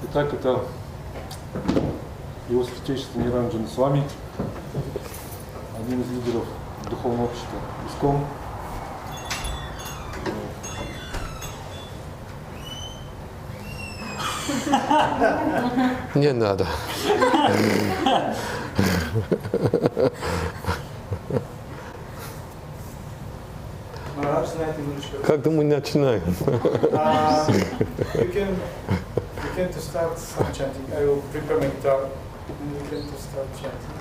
Итак, это его святейшество Ниранджана Свами, один из лидеров духовного общества ИСКОН. Не надо. Как мы начинаем? You can to start some chanting. I will prepare my guitar and we can to start chanting.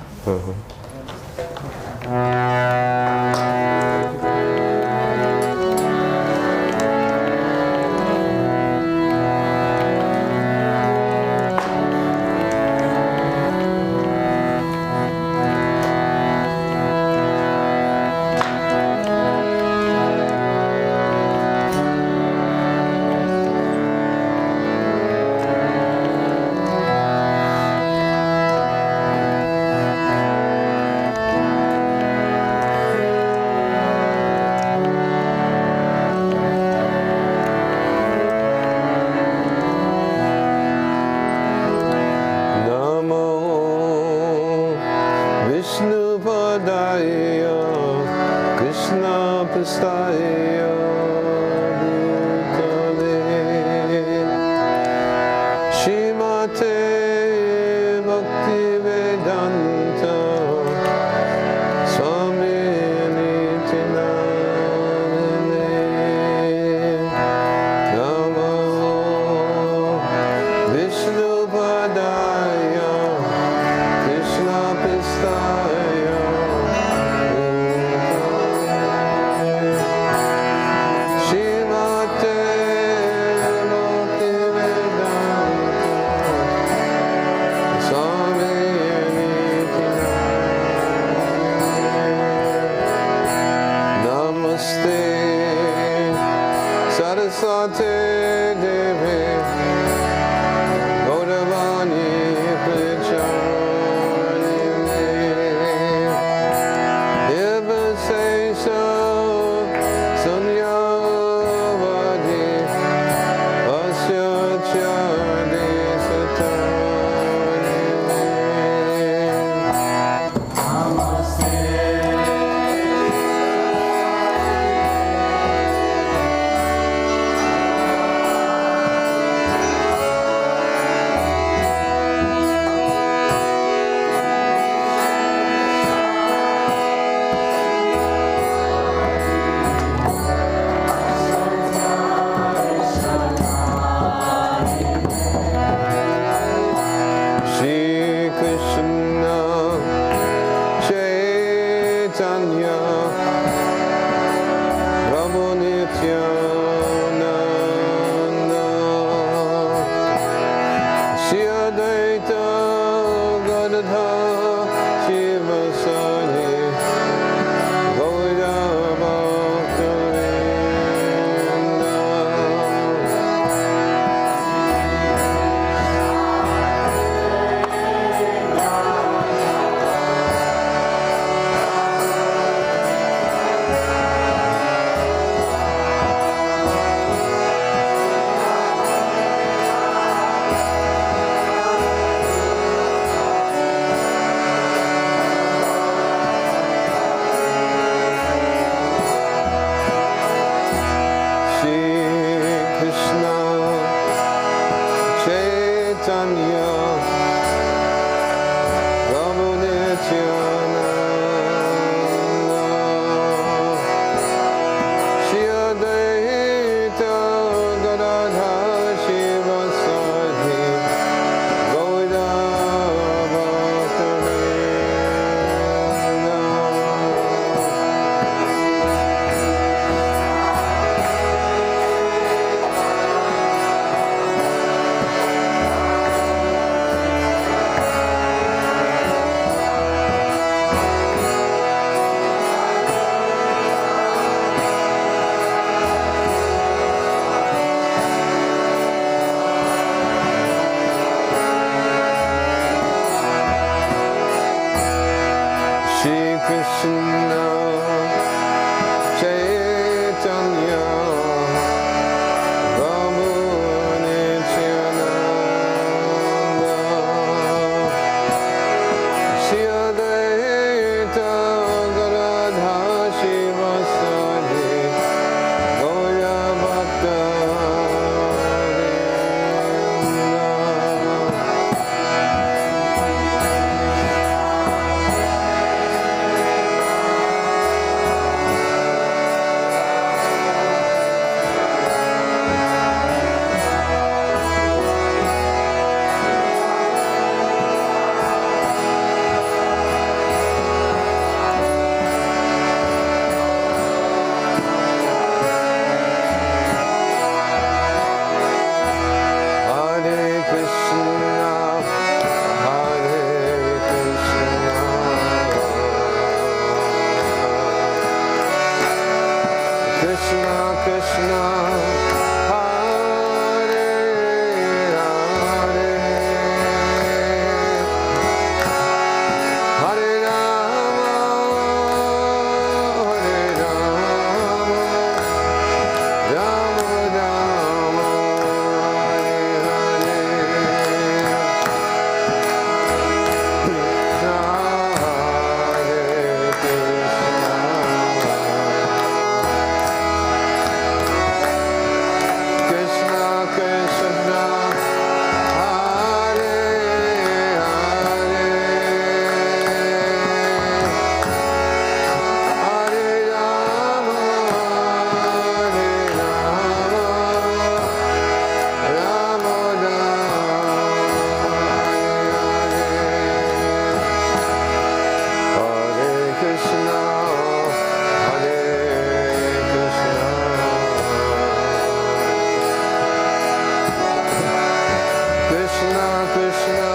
Krishna,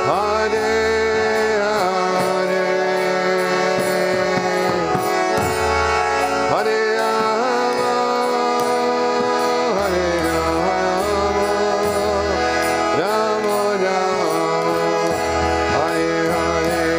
Hare Hare, Hare Rama, Hare Rama, Rama Rama, Hare Hare.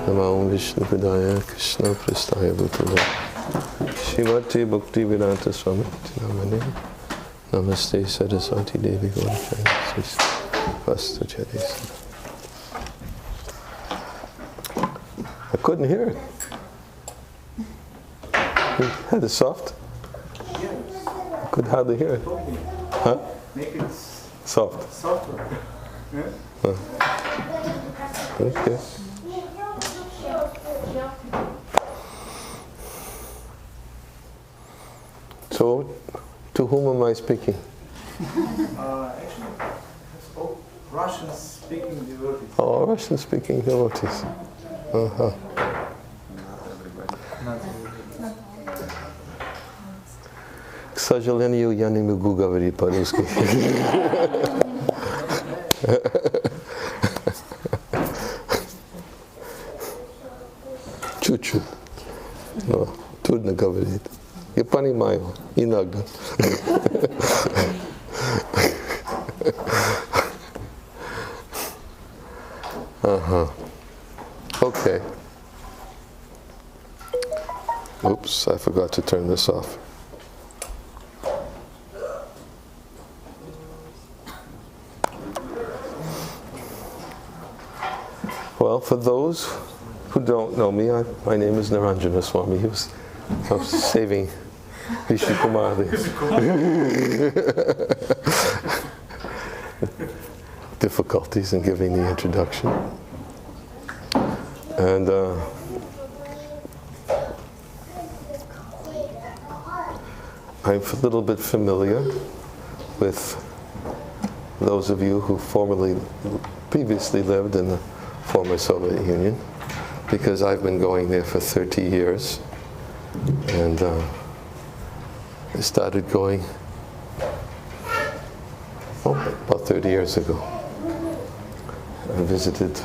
Namo Vishnu Padaya Krishna Prasthaya Bhutale Shrimati Bhakti Vedanta Swami Namane Namaste Saraswati Devi Gaurachaya Vastu Chari. I couldn't hear it. You had it soft? Yes. I could hardly hear it. Huh? Make it Soft. softer. Yeah? Okay. So, to whom am I speaking? Actually, spoke Russian-speaking devotees. Oh, Russian-speaking devotees. Uh-huh. К сожалению, я не могу говорить по-русски. Чуть-чуть. Но трудно говорить. Я понимаю, иногда. Uh-huh. Okay. Oops, I forgot to turn this off. Well, for those who don't know me, my name is Niranjana Swami. I was saving Rishi Kumar. Difficulties in giving the introduction. And I'm a little bit familiar with those of you who previously lived in the former Soviet Union, because I've been going there for 30 years. And I started going about 30 years ago. I visited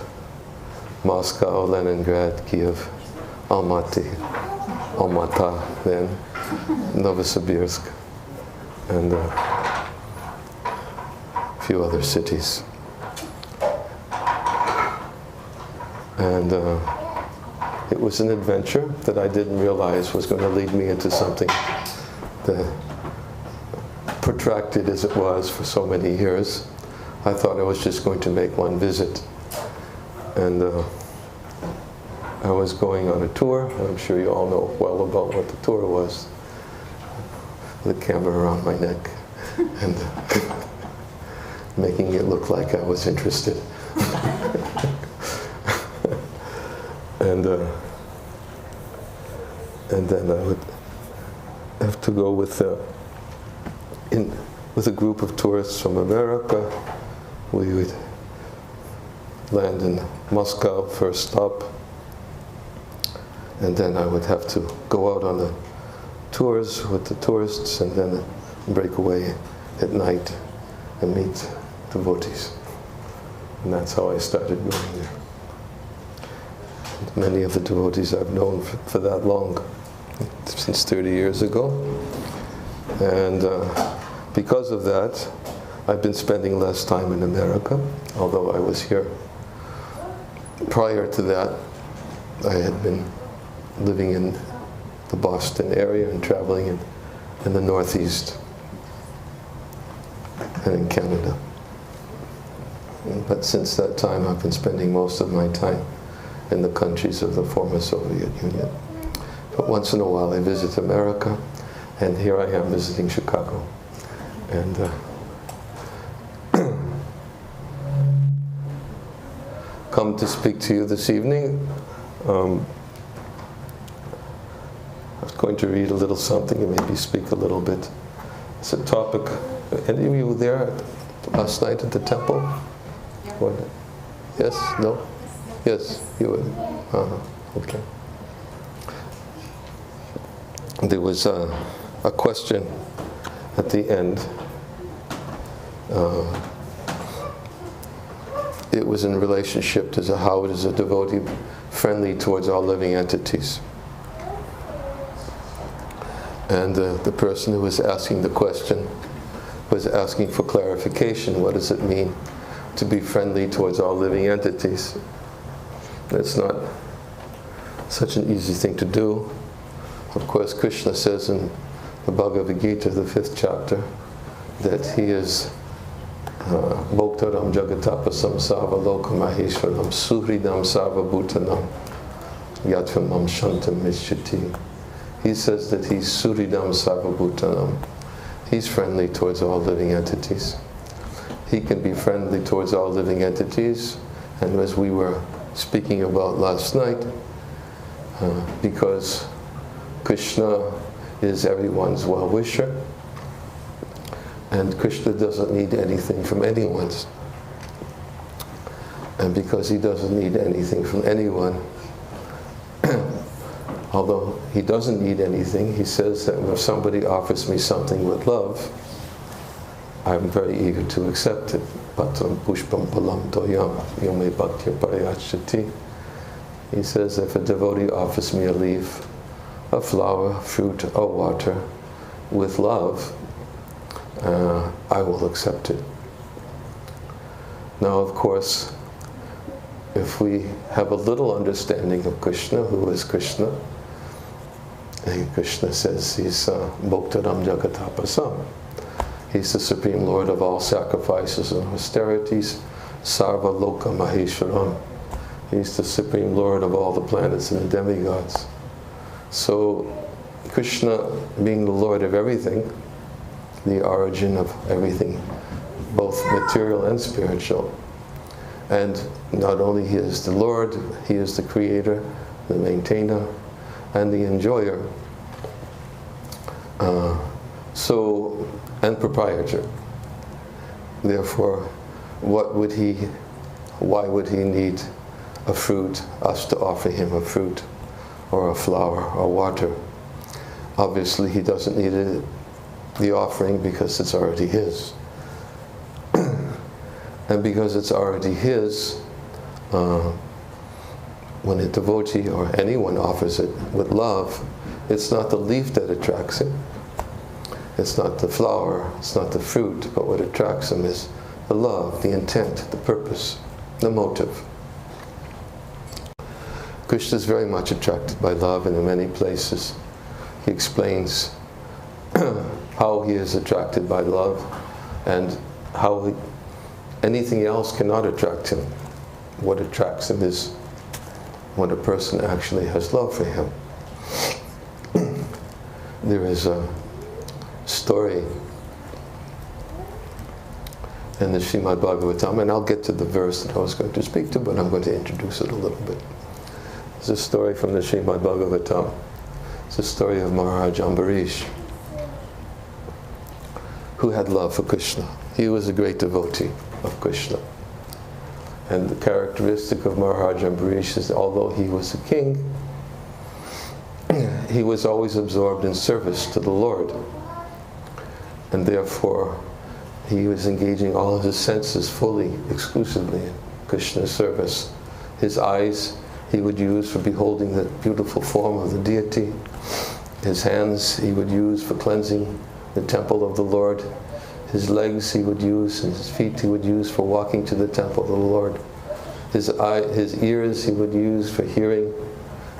Moscow, Leningrad, Kiev, Almaty, Almata then, Novosibirsk, and a few other cities. And it was an adventure that I didn't realize was going to lead me into something that, protracted as it was for so many years. I thought I was just going to make one visit. And I was going on a tour. I'm sure you all know well about what the tour was. The camera around my neck and making it look like I was interested. And then I would have to go with a group of tourists from America. We would land in Moscow, first stop, and then I would have to go out on the tours with the tourists and then break away at night and meet devotees. And that's how I started going there. Many of the devotees I've known for that long, since 30 years ago. And because of that, I've been spending less time in America, although I was here. Prior to that, I had been living in the Boston area and traveling in the Northeast and in Canada. But since that time, I've been spending most of my time in the countries of the former Soviet Union. But once in a while I visit America, and here I am visiting Chicago. And come to speak to you this evening. I was going to read a little something and maybe speak a little bit. It's a topic. Any of you there last night at the temple? What? Yes? No? Yes, you were. Okay. There was a question at the end. It was in relationship to how is a devotee friendly towards all living entities. And the person who was asking the question was asking for clarification. What does it mean to be friendly towards all living entities? It's not such an easy thing to do. Of course, Krishna says in the Bhagavad Gita, the 5th chapter, that he is Bhoktaram Jagatapasam Sarva Loka Maheshwaram Suhridam Sarva Bhutanam Yatramam Shantam Mishyati. He says that he's Suhridam Sarva Bhutanam. He's friendly towards all living entities. He can be friendly towards all living entities, and as we were speaking about last night, because Krishna is everyone's well-wisher, and Krishna doesn't need anything from anyone. And because he doesn't need anything from anyone, although he doesn't need anything, he says that if somebody offers me something with love, I'm very eager to accept it. Patram pushpam palam toyam yome bhaktya parayachati. He says if a devotee offers me a leaf, a flower, fruit, or water with love, I will accept it. Now, of course, if we have a little understanding of Krishna, who is Krishna, and Krishna says he's Bhoktaram Jagatapasam. He's the Supreme Lord of all sacrifices and austerities, Sarva Loka Maheshwaram. He's the Supreme Lord of all the planets and the demigods. So, Krishna being the Lord of everything, the origin of everything, both material and spiritual. And not only he is the Lord, he is the creator, the maintainer, and the enjoyer. And proprietor. Therefore, why would he need a fruit, us to offer him a fruit, or a flower, or water? Obviously, he doesn't need the offering because it's already his. And because it's already his, when a devotee or anyone offers it with love, it's not the leaf that attracts him. It's not the flower, it's not the fruit, but what attracts him is the love, the intent, the purpose, the motive. Krishna is very much attracted by love, and in many places he explains how he is attracted by love and how anything else cannot attract him. What attracts him is when a person actually has love for him. There is a story in the Srimad Bhagavatam, and I'll get to the verse that I was going to speak to, but I'm going to introduce it a little bit. It's a story from the Srimad Bhagavatam. It's a story of Maharaj Ambarish, who had love for Krishna. He was a great devotee of Krishna. And the characteristic of Maharaj Ambarish is that although he was a king, he was always absorbed in service to the Lord. And therefore, he was engaging all of his senses fully, exclusively in Krishna's service. His eyes he would use for beholding the beautiful form of the deity. His hands he would use for cleansing the temple of the Lord. His legs he would use, and his feet he would use for walking to the temple of the Lord. His ears he would use for hearing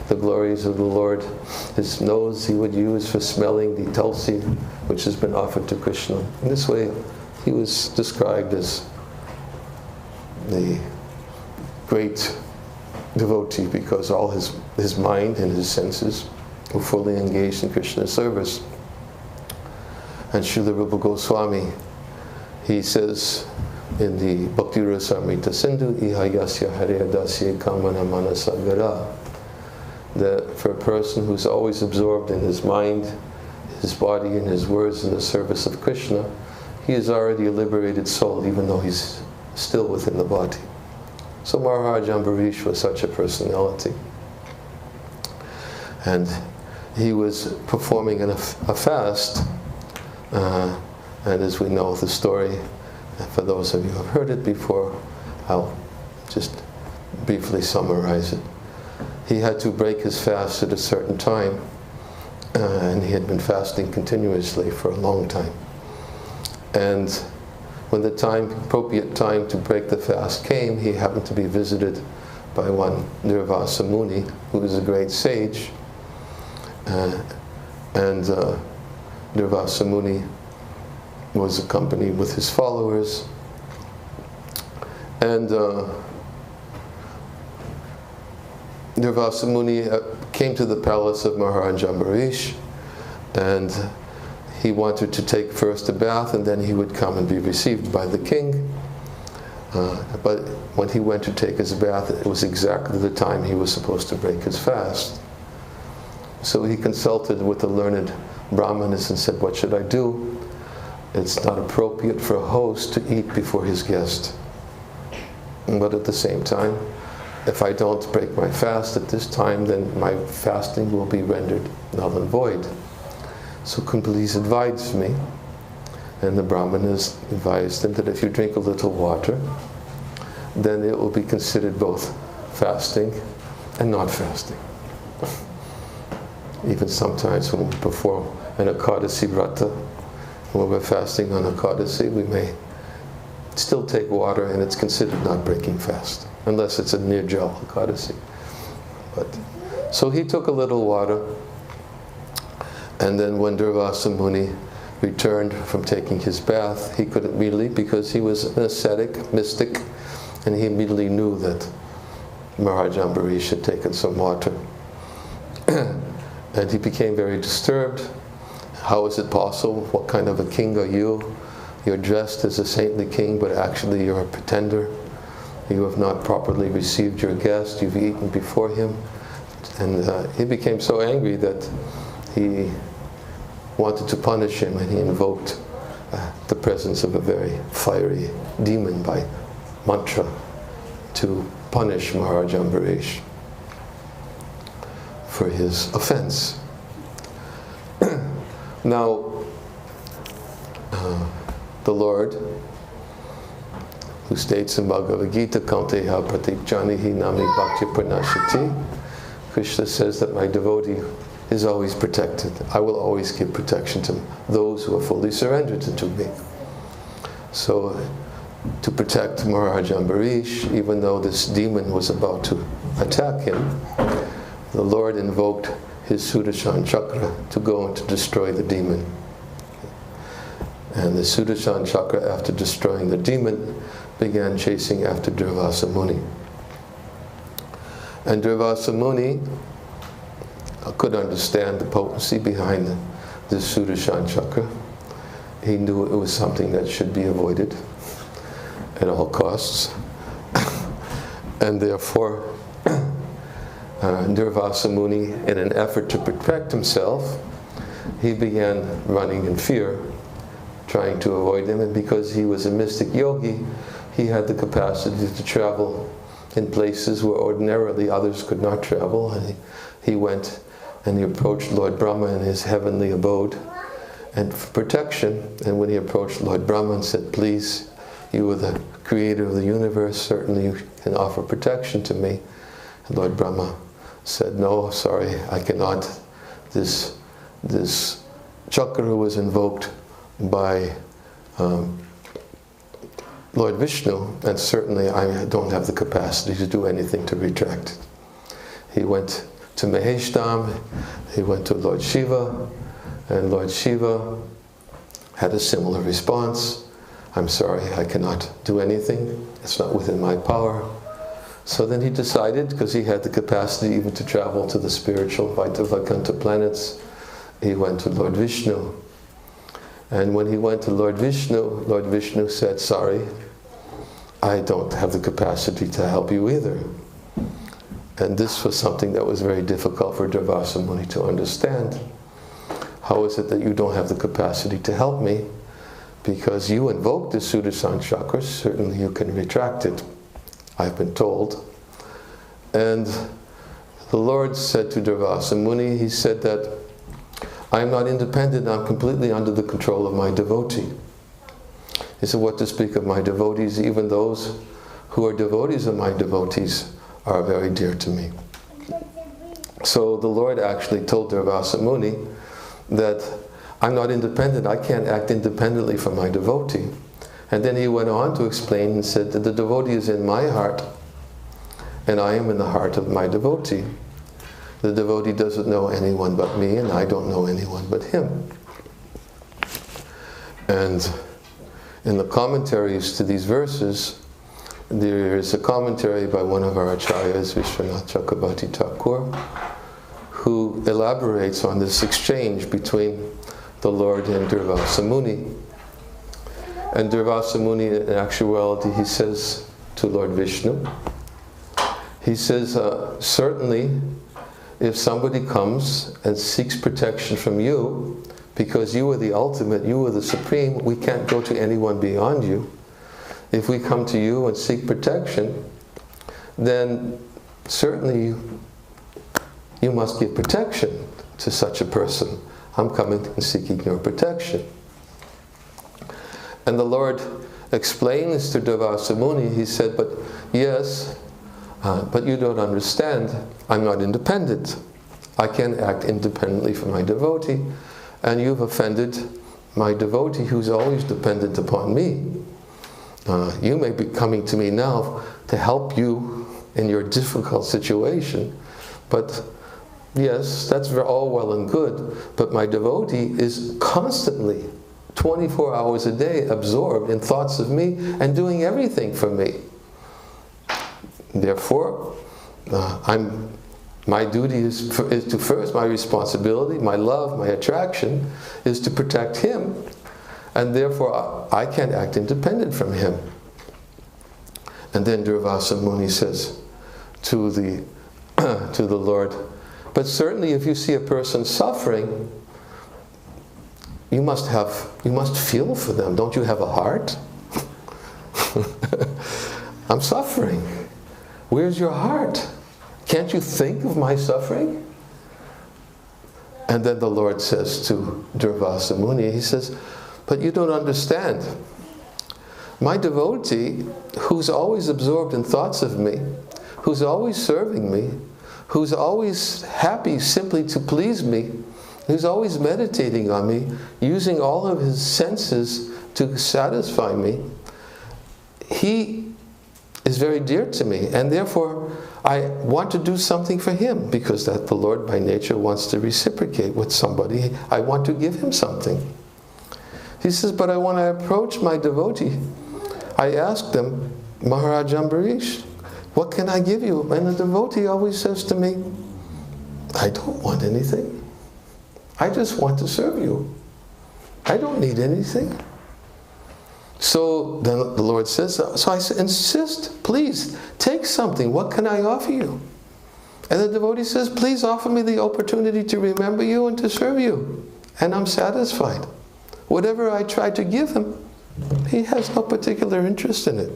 the glories of the Lord. His nose he would use for smelling the tulsi, which has been offered to Krishna. In this way, he was described as the great devotee because all his mind and his senses were fully engaged in Krishna's service. And Srila Rupa Goswami, he says in the Bhakti Rasamrita Sindhu, Iha yasya hariyadasya kamana manasagara, that for a person who's always absorbed in his mind, his body, and his words in the service of Krishna, he is already a liberated soul, even though he's still within the body. So Maharaj Ambarish was such a personality. And he was performing a fast, and as we know the story, for those of you who have heard it before, I'll just briefly summarize it. He had to break his fast at a certain time, and he had been fasting continuously for a long time. And when the appropriate time to break the fast came, he happened to be visited by one Nirvasa Muni, who is a great sage. And Nirvasa Muni was accompanied with his followers. And Nirvasa Muni came to the palace of Maharaja Ambarish, and he wanted to take first a bath, and then he would come and be received by the king. But when he went to take his bath, it was exactly the time he was supposed to break his fast. So he consulted with the learned Brahmanas and said, what should I do? It's not appropriate for a host to eat before his guest. But at the same time, if I don't break my fast at this time, then my fasting will be rendered null and void. So please advise me. And the Brahmanas advised him that if you drink a little water, then it will be considered both fasting and not fasting. Even sometimes when we perform an Ekadasi Vrata, when we're fasting on Ekadasi, we may still take water and it's considered not breaking fast, unless it's a Nirjal Ekadasi. So he took a little water, and then when Durvasa Muni returned from taking his bath, he could immediately, because he was an ascetic, mystic, and he immediately knew that Maharaja Ambarish had taken some water. And he became very disturbed. How is it possible? What kind of a king are you? You're dressed as a saintly king, but actually you're a pretender. You have not properly received your guest. You've eaten before him. And he became so angry that he wanted to punish him, and he invoked the presence of a very fiery demon by mantra to punish Maharaja Ambarish for his offense. Now, the Lord, who states in Bhagavad Gita, Kanteha pratikjanihi nami bhakti pranashati, Krishna says that my devotee is always protected. I will always give protection to those who are fully surrendered to me. So, to protect Maharaja Ambarish, even though this demon was about to attack him, the Lord invoked his Sudarshan Chakra to go and to destroy the demon. And the Sudarshan Chakra, after destroying the demon, began chasing after Durvasa Muni. And Durvasa Muni could understand the potency behind this Sudarshan Chakra. He knew it was something that should be avoided at all costs. And therefore, Durvasa Muni, in an effort to protect himself, he began running in fear, trying to avoid him. And because he was a mystic yogi, he had the capacity to travel in places where ordinarily others could not travel. And he went and he approached Lord Brahma in his heavenly abode, and for protection. And when he approached Lord Brahma and said, please, you are the creator of the universe, certainly you can offer protection to me. And Lord Brahma said, no, sorry, I cannot. This chakra was invoked by Lord Vishnu, and certainly I don't have the capacity to do anything to retract it. He went to Maheshtam, he went to Lord Shiva, and Lord Shiva had a similar response. I'm sorry, I cannot do anything. It's not within my power. So then he decided, because he had the capacity even to travel to the spiritual Vaikuntha planets, he went to Lord Vishnu. And when he went to Lord Vishnu said, sorry, I don't have the capacity to help you either. And this was something that was very difficult for Durvasa Muni to understand. How is it that you don't have the capacity to help me? Because you invoked the Sudarshan Chakra, certainly you can retract it, I've been told. And the Lord said to Durvasa Muni, he said that I'm not independent, I'm completely under the control of my devotee. He said, what to speak of my devotees, even those who are devotees of my devotees are very dear to me. So the Lord actually told Durvasa Muni that I'm not independent, I can't act independently from my devotee. And then he went on to explain and said that the devotee is in my heart, and I am in the heart of my devotee. The devotee doesn't know anyone but me, and I don't know anyone but him. And in the commentaries to these verses, there is a commentary by one of our acharyas, Vishwanath Chakrabarti Thakur, who elaborates on this exchange between the Lord and Durvasa Muni. And Durvasa Muni, in actuality, he says to Lord Vishnu, he says, certainly, if somebody comes and seeks protection from you, because you are the ultimate, you are the supreme, we can't go to anyone beyond you. If we come to you and seek protection, then certainly you must give protection to such a person. I'm coming and seeking your protection. And the Lord explains to Durvasa Muni, he said, but yes, but you don't understand, I'm not independent. I can't act independently for my devotee, and you've offended my devotee who's always dependent upon me. You may be coming to me now to help you in your difficult situation, but yes, that's all well and good, but my devotee is constantly, 24 hours a day, absorbed in thoughts of me and doing everything for me. Therefore, my duty is to first, my responsibility, my love, my attraction, is to protect him, and therefore I can't act independent from him. And then Durvasa Muni says to the Lord, but certainly if you see a person suffering, you must feel for them. Don't you have a heart? I'm suffering. Where's your heart? Can't you think of my suffering? And then the Lord says to Durvasa Muni, he says, but you don't understand. My devotee, who's always absorbed in thoughts of me, who's always serving me, who's always happy simply to please me, who's always meditating on me, using all of his senses to satisfy me, he is very dear to me, and therefore I want to do something for him, because that the Lord by nature wants to reciprocate with somebody. I want to give him something. He says, but I want to approach my devotee. I asked them, Maharaj Ambarish, what can I give you? And the devotee always says to me, I don't want anything. I just want to serve you. I don't need anything. So then the Lord says, so I insist, please, take something. What can I offer you? And the devotee says, please offer me the opportunity to remember you and to serve you. And I'm satisfied. Whatever I try to give him, he has no particular interest in it.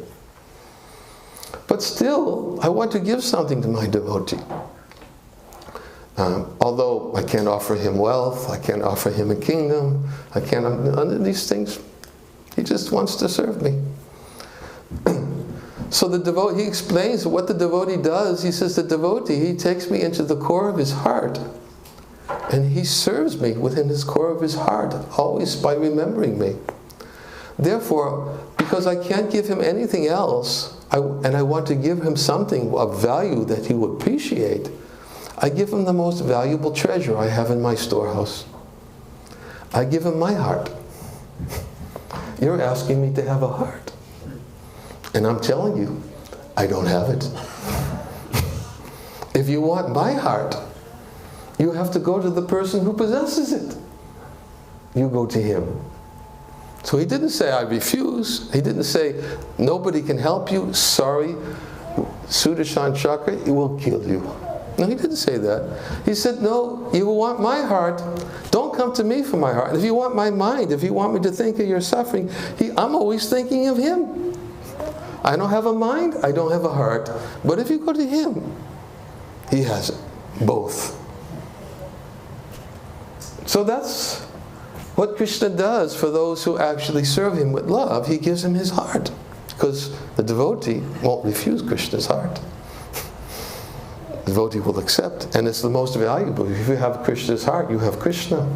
But still, I want to give something to my devotee. Although I can't offer him wealth, I can't offer him a kingdom, I can't, none of these things. He just wants to serve me. So the devotee, he explains what the devotee does. He says the devotee, he takes me into the core of his heart, and he serves me within his core of his heart, always by remembering me. Therefore, because I can't give him anything else, and I want to give him something of value that he will appreciate, I give him the most valuable treasure I have in my storehouse. I give him my heart. You're asking me to have a heart. And I'm telling you, I don't have it. If you want my heart, you have to go to the person who possesses it. You go to him. So he didn't say, I refuse. He didn't say, nobody can help you. Sorry, Sudarshan Chakra, it will kill you. No, he didn't say that. He said, no, you want my heart, don't come to me for my heart. And if you want my mind, if you want me to think of your suffering, I'm always thinking of him. I don't have a mind, I don't have a heart. But if you go to him, he has it, both. So that's what Krishna does for those who actually serve him with love. He gives him his heart, because the devotee won't refuse Krishna's heart. The devotee will accept, and it's the most valuable. If you have Krishna's heart, you have Krishna.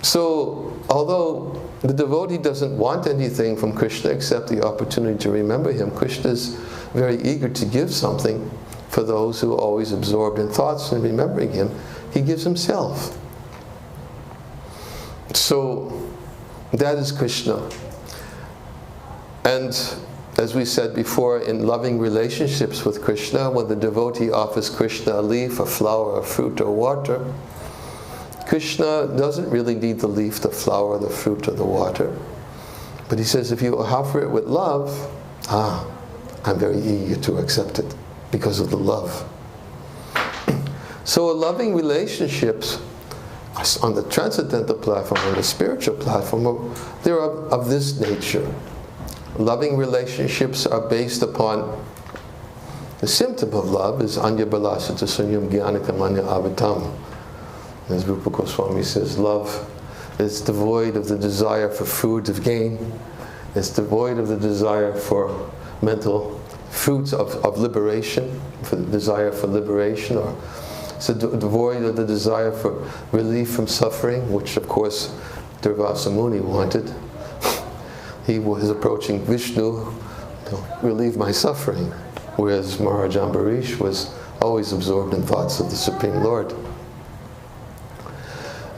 So although the devotee doesn't want anything from Krishna except the opportunity to remember him, Krishna is very eager to give something for those who are always absorbed in thoughts and remembering him. He gives himself. So that is Krishna. And as we said before, in loving relationships with Krishna, when the devotee offers Krishna a leaf, a flower, a fruit, or water, Krishna doesn't really need the leaf, the flower, the fruit, or the water. But he says, if you offer it with love, I'm very eager to accept it because of the love. So a loving relationships on the transcendental platform, on the spiritual platform, they're of this nature. Loving relationships are based upon the symptom of love is anya balasita sunyam gyanakamanya avatam. As Rupa Goswami says, love is devoid of the desire for food of gain. It's devoid of the desire for mental fruits of liberation, for the desire for liberation, or it's devoid of the desire for relief from suffering, which of course Durvasa Muni wanted. He was approaching Vishnu to relieve my suffering, whereas Maharaj Ambarish was always absorbed in thoughts of the Supreme Lord.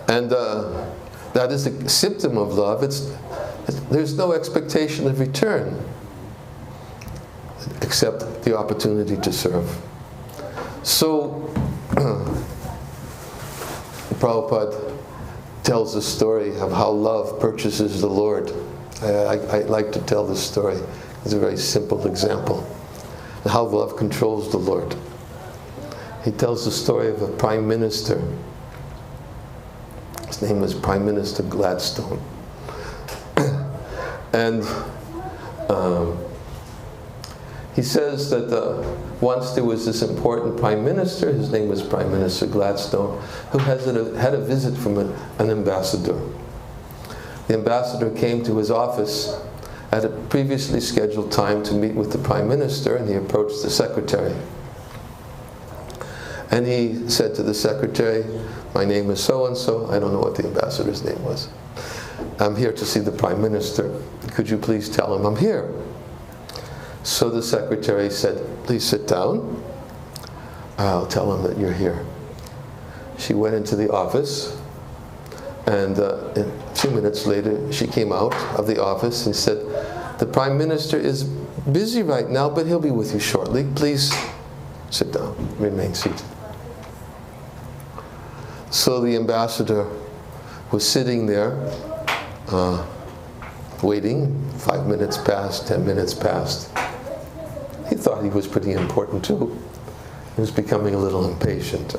And that is the symptom of love. There's no expectation of return except the opportunity to serve. So Prabhupada tells the story of how love purchases the Lord. I like to tell this story. It's a very simple example. How love controls the Lord. He tells the story of a prime minister. His name was Prime Minister Gladstone. And he says that once there was this important prime minister, his name was Prime Minister Gladstone, who had a visit from an ambassador. The ambassador came to his office at a previously scheduled time to meet with the Prime Minister, and he approached the secretary. And he said to the secretary, my name is so-and-so. I don't know what the ambassador's name was. I'm here to see the Prime Minister. Could you please tell him I'm here? So the secretary said, please sit down. I'll tell him that you're here. She went into the office, and a few minutes later she came out of the office and said, the Prime Minister is busy right now, but he'll be with you shortly. Please sit down, remain seated. So the ambassador was sitting there, waiting. 5 minutes passed, 10 minutes passed. He thought he was pretty important too. He was becoming a little impatient.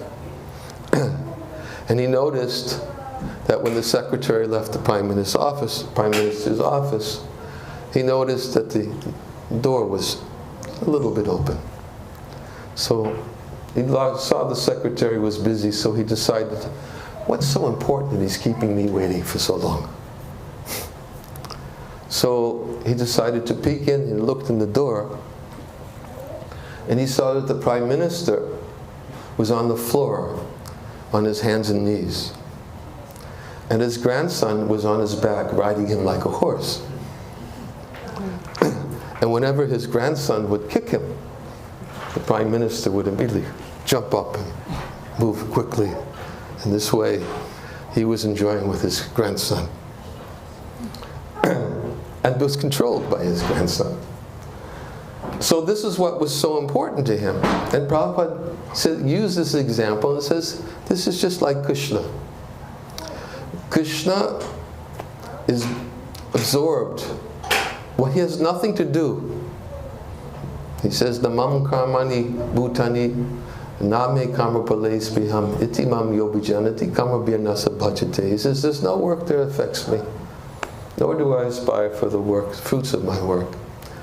And he noticed that when the secretary left the Prime Minister's office, he noticed that the door was a little bit open. So he saw the secretary was busy, so he decided, what's so important that he's keeping me waiting for so long? So he decided to peek in and looked in the door, and he saw that the Prime Minister was on the floor on his hands and knees. And his grandson was on his back riding him like a horse. And whenever his grandson would kick him, the Prime Minister would immediately jump up and move quickly. And this way, he was enjoying with his grandson. And was controlled by his grandson. So this is what was so important to him. And Prabhupada used this example and says, this is just like Krishna. Krishna is absorbed. Well, he has nothing to do. He says, Namam karmani bhutani name kamapales biham itimam yobijanati kamabhyanasa bhajate. He says, there's no work that affects me, nor do I aspire for the fruits of my work.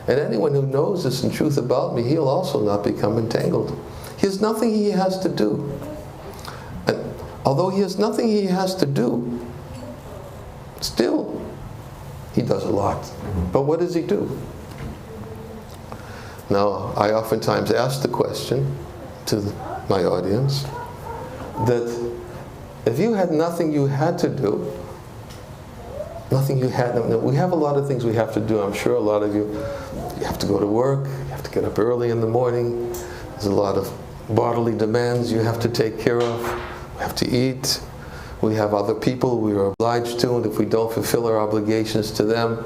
And anyone who knows this in truth about me, he'll also not become entangled. He has nothing he has to do. And although he has nothing he has to do, still, he does a lot. But what does he do? Now, I oftentimes ask the question to my audience that if you had nothing you had to do, Nothing you had. We have a lot of things we have to do. I'm sure a lot of you have to go to work, you have to get up early in the morning. There's a lot of bodily demands you have to take care of. We have to eat. We have other people we are obliged to, and if we don't fulfill our obligations to them,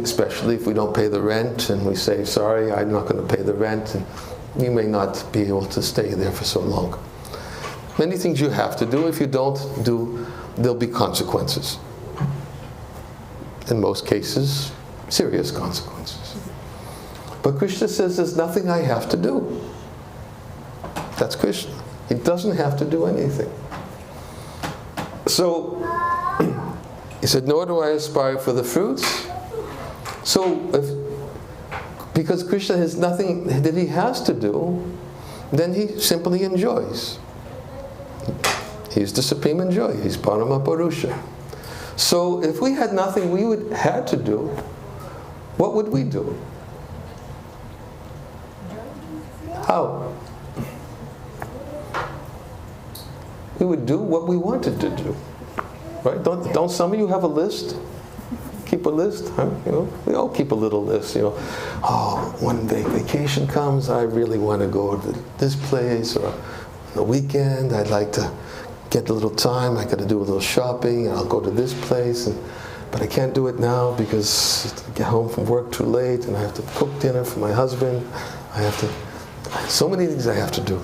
especially if we don't pay the rent, and we say, sorry, I'm not going to pay the rent, and you may not be able to stay there for so long. Many things you have to do. If you don't do, there'll be consequences. In most cases, serious consequences. But Krishna says there's nothing I have to do. That's Krishna. He doesn't have to do anything. So, he said, nor do I aspire for the fruits. So, because Krishna has nothing that he has to do, then he simply enjoys. He's the supreme enjoyer. He's Parama Purusha. So if we had nothing we had to do, what would we do? How? We would do what we wanted to do. Right? Don't some of you have a list? Keep a list? Huh? You know, we all keep a little list. You know, oh, when vacation comes, I really want to go to this place, or on the weekend, I'd like to get a little time. I got to do a little shopping, and I'll go to this place. But I can't do it now because I get home from work too late, and I have to cook dinner for my husband. So many things I have to do.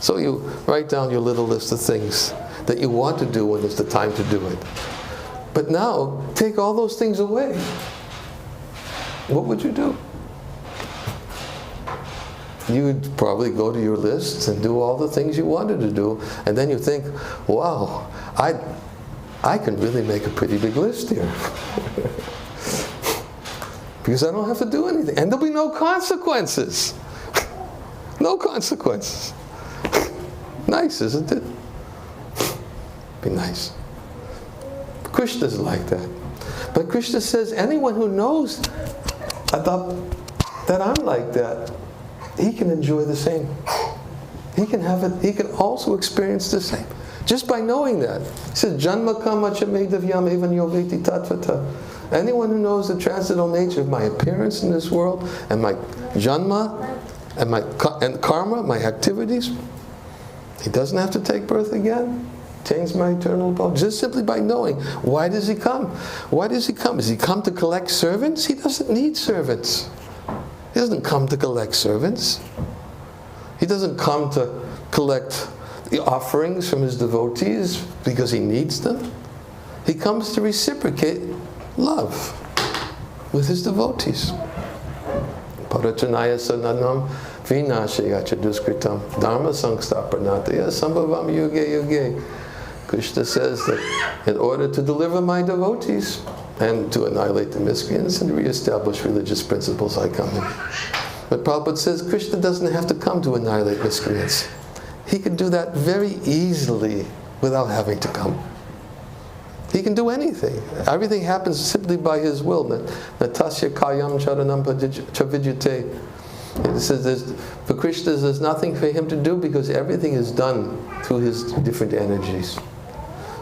So you write down your little list of things that you want to do when it's the time to do it. But now, take all those things away. What would you do? You would probably go to your list and do all the things you wanted to do, and then you think, wow, I can really make a pretty big list here. Because I don't have to do anything. And there'll be no consequences. No consequences. Nice, isn't it? Be nice. Krishna's like that. But Krishna says anyone who knows about that I'm like that, he can enjoy the same. He can have it, he can also experience the same. Just by knowing that. He says, Janma kama cha medavyam evan yoveti tatvata. Anyone who knows the transcendental nature of my appearance in this world, and my janma, and karma, my activities, he doesn't have to take birth again. Change my eternal abode. Just simply by knowing. Why does he come? Why does he come? Does he come to collect servants? He doesn't need servants. He doesn't come to collect servants. He doesn't come to collect the offerings from his devotees because he needs them. He comes to reciprocate love with his devotees. Paratanaya sananam vinashayacha duskritam dharma sangstapanataya sambhavam yuge yuge. Krishna says that in order to deliver my devotees and to annihilate the miscreants and re-establish religious principles, I come in. But Prabhupada says Krishna doesn't have to come to annihilate miscreants. He can do that very easily without having to come. He can do anything. Everything happens simply by his will. Natasya kayam charanam chavidyate. It says for Krishna there's nothing for him to do because everything is done through his different energies.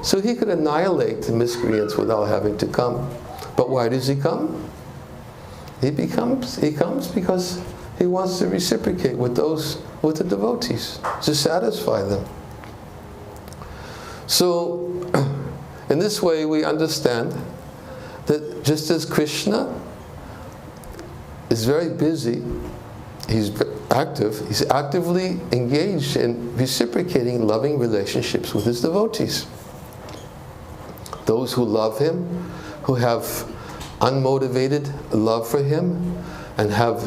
So he could annihilate the miscreants without having to come. But why does he come? He comes because he wants to reciprocate with the devotees, to satisfy them. So, in this way we understand that just as Krishna is very busy, he's actively engaged in reciprocating loving relationships with his devotees. Those who love him, who have unmotivated love for him, and have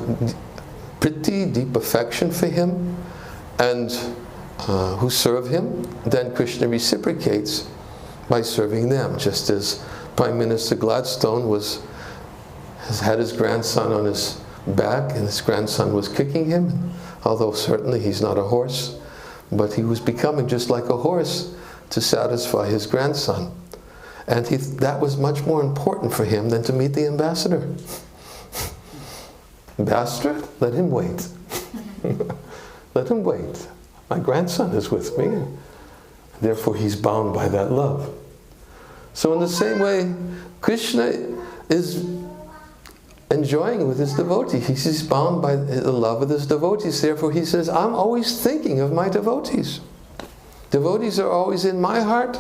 pretty deep affection for him, and who serve him, then Krishna reciprocates by serving them. Just as Prime Minister Gladstone has had his grandson on his back, and his grandson was kicking him, although certainly he's not a horse, but he was becoming just like a horse to satisfy his grandson. And that was much more important for him than to meet the ambassador. Ambassador, let him wait. Let him wait. My grandson is with me. Therefore he's bound by that love. So in the same way, Krishna is enjoying with his devotee. He's bound by the love of his devotees. Therefore he says, I'm always thinking of my devotees. Devotees are always in my heart.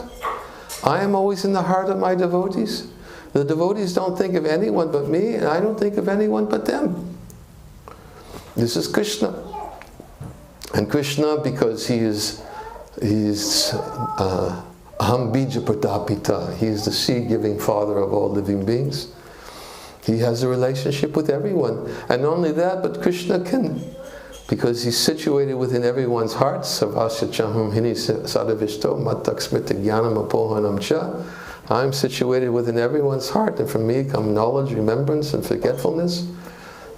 I am always in the heart of my devotees. The devotees don't think of anyone but me, and I don't think of anyone but them. This is Krishna. And Krishna, because he is Aham Bija Pratapita, he is the seed-giving father of all living beings. He has a relationship with everyone. And not only that, but Krishna can, because he's situated within everyone's hearts. Savasya Chahum Hini Sadavishto Mattaksmita Jnanam Apohanam Cha. I'm situated within everyone's heart, and from me come knowledge, remembrance, and forgetfulness.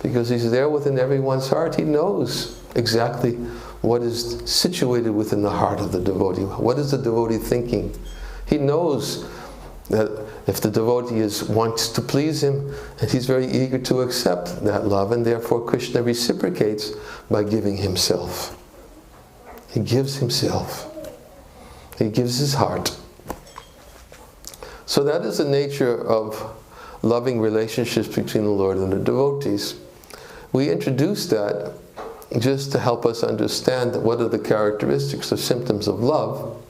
Because he's there within everyone's heart, he knows exactly what is situated within the heart of the devotee. What is the devotee thinking? He knows that if the devotee wants to please him, and he's very eager to accept that love, and therefore Krishna reciprocates by giving himself. He gives himself. He gives his heart. So that is the nature of loving relationships between the Lord and the devotees. We introduced that just to help us understand what are the characteristics or symptoms of love.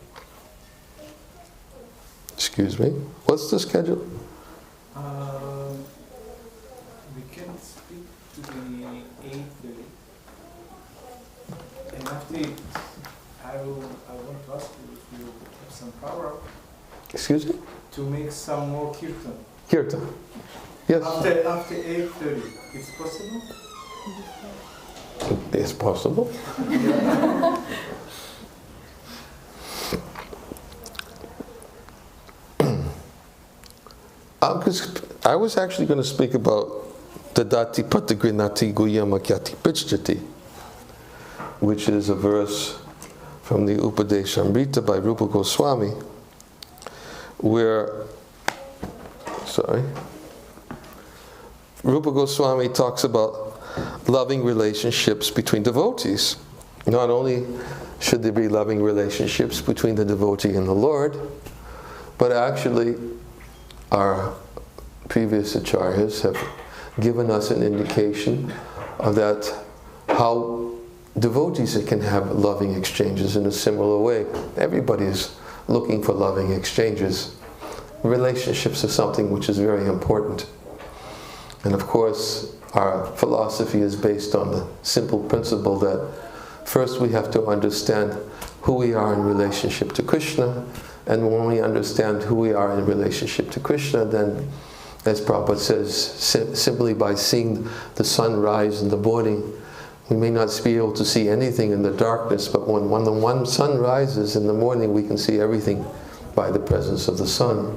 Excuse me. What's the schedule? We can speak to the 8:30. And after it, I want to ask you if you have some power Excuse me? to make some more kirtan. Kirtan. Yes. After 8:30, it's possible? It's possible. I was actually going to speak about Tadati Patagrinati Guyamakyati Pichjati, which is a verse from the Upadeshamrita by Rupa Goswami, where, Rupa Goswami talks about loving relationships between devotees. Not only should there be loving relationships between the devotee and the Lord, but actually our previous acharyas have given us an indication of that, how devotees can have loving exchanges in a similar way. Everybody is looking for loving exchanges. Relationships are something which is very important. And of course, our philosophy is based on the simple principle that first we have to understand who we are in relationship to Krishna, and when we understand who we are in relationship to Krishna, then, as Prabhupada says, simply by seeing the sun rise in the morning, we may not be able to see anything in the darkness, but when the sun rises in the morning, we can see everything by the presence of the sun.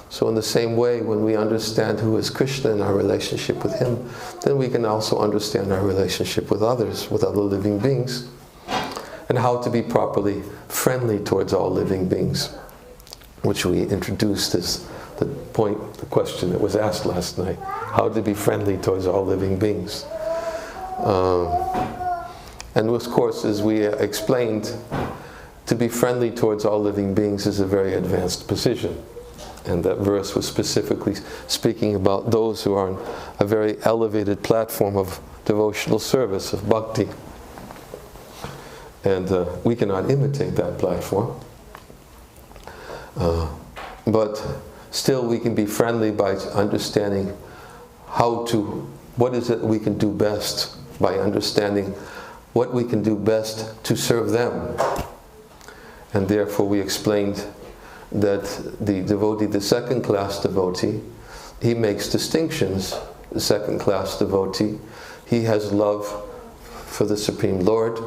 So in the same way, when we understand who is Krishna and our relationship with him, then we can also understand our relationship with others, with other living beings, and how to be properly friendly towards all living beings, which we introduced as the question that was asked last night, how to be friendly towards all living beings. And of course, as we explained, to be friendly towards all living beings is a very advanced position. And that verse was specifically speaking about those who are on a very elevated platform of devotional service, of bhakti. And we cannot imitate that platform. But still we can be friendly by understanding what is it we can do best, by understanding what we can do best to serve them. And therefore we explained that the devotee, the second-class devotee, he makes distinctions. The second-class devotee, he has love for the Supreme Lord.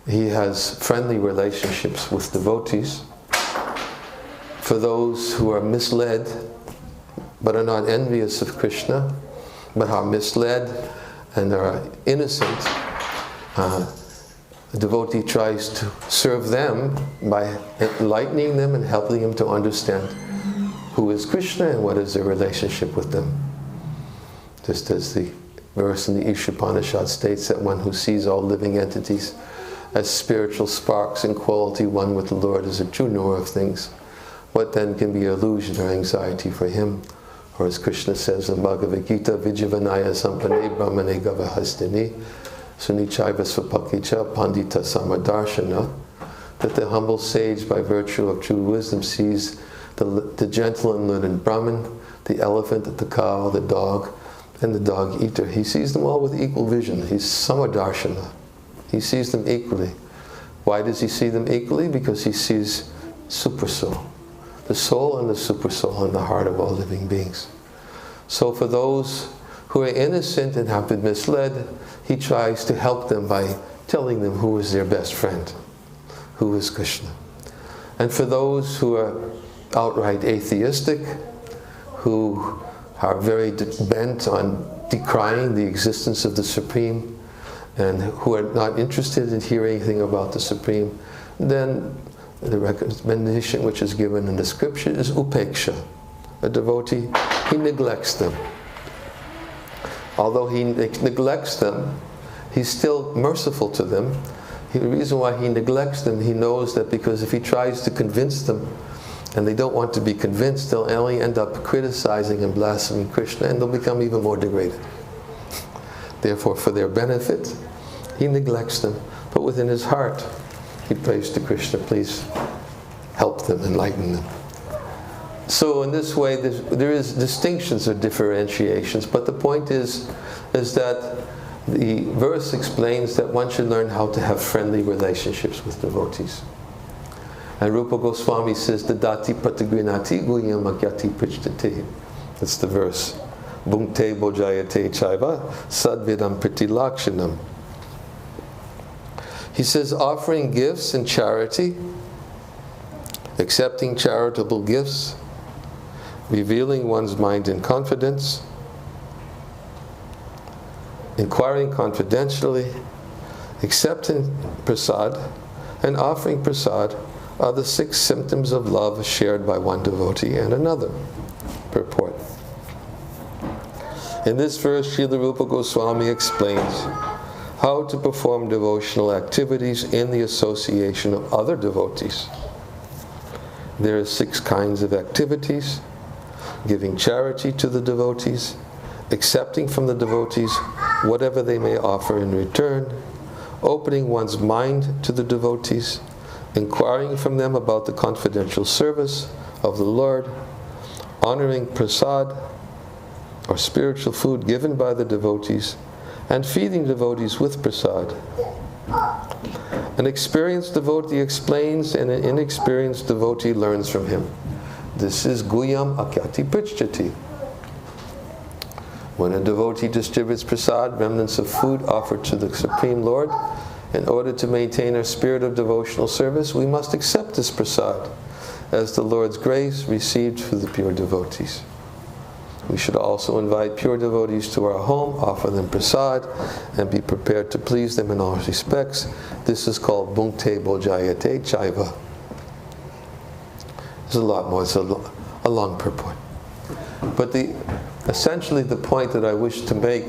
He has friendly relationships with devotees. For those who are misled, but are not envious of Krishna, but are misled and are innocent, the devotee tries to serve them by enlightening them and helping them to understand who is Krishna and what is their relationship with them. Just as the verse in the Ishopanishad states that one who sees all living entities as spiritual sparks in quality one with the Lord is a true knower of things. what then can be illusion or anxiety for him? Or as Krishna says in Bhagavad Gita, Vijavanaya Sampane Brahmane Gavahastini Sunichaiva Svapakicha Pandita Samadarshana, that the humble sage, by virtue of true wisdom, sees the gentle and learned Brahmin, the elephant, the cow, the dog, and the dog eater. He sees them all with equal vision. He's Samadarshana. He sees them equally. Why does he see them equally? Because he sees Supersoul. The soul and the supersoul in the heart of all living beings. So for those who are innocent and have been misled, he tries to help them by telling them who is their best friend, who is Krishna. And for those who are outright atheistic, who are very bent on decrying the existence of the Supreme, and who are not interested in hearing anything about the Supreme, then the recommendation which is given in the scripture is upeksha. A devotee, he neglects them. Although he neglects them, he's still merciful to them. The reason why he neglects them, he knows that because if he tries to convince them, and they don't want to be convinced, they'll only end up criticizing and blaspheming Krishna, and they'll become even more degraded. Therefore, for their benefit, he neglects them. But within his heart, he prays to Krishna, please help them, enlighten them. So in this way, there is distinctions or differentiations, but the point is that the verse explains that one should learn how to have friendly relationships with devotees. And Rupa Goswami says, Dadati patagrinati guyam agyati prichtati. That's the verse. Bhungte bojayate chaiva sadvidam pritilakshanam. He says, offering gifts and charity, accepting charitable gifts, revealing one's mind in confidence, inquiring confidentially, accepting prasad, and offering prasad are the 6 symptoms of love shared by one devotee and another. Purport. In this verse, Srila Rupa Goswami explains how to perform devotional activities in the association of other devotees. There are 6 kinds of activities: giving charity to the devotees, accepting from the devotees whatever they may offer in return, opening one's mind to the devotees, inquiring from them about the confidential service of the Lord, honoring prasad, or spiritual food given by the devotees, and feeding devotees with prasad. An experienced devotee explains, and an inexperienced devotee learns from him. This is guyam akyati prichyati. When a devotee distributes prasad, remnants of food offered to the Supreme Lord, in order to maintain our spirit of devotional service, we must accept this prasad as the Lord's grace received for the pure devotees. We should also invite pure devotees to our home, offer them prasad, and be prepared to please them in all respects. This is called bhungte bojayate chaiva. There's a lot more. It's a long purport. But essentially the point that I wish to make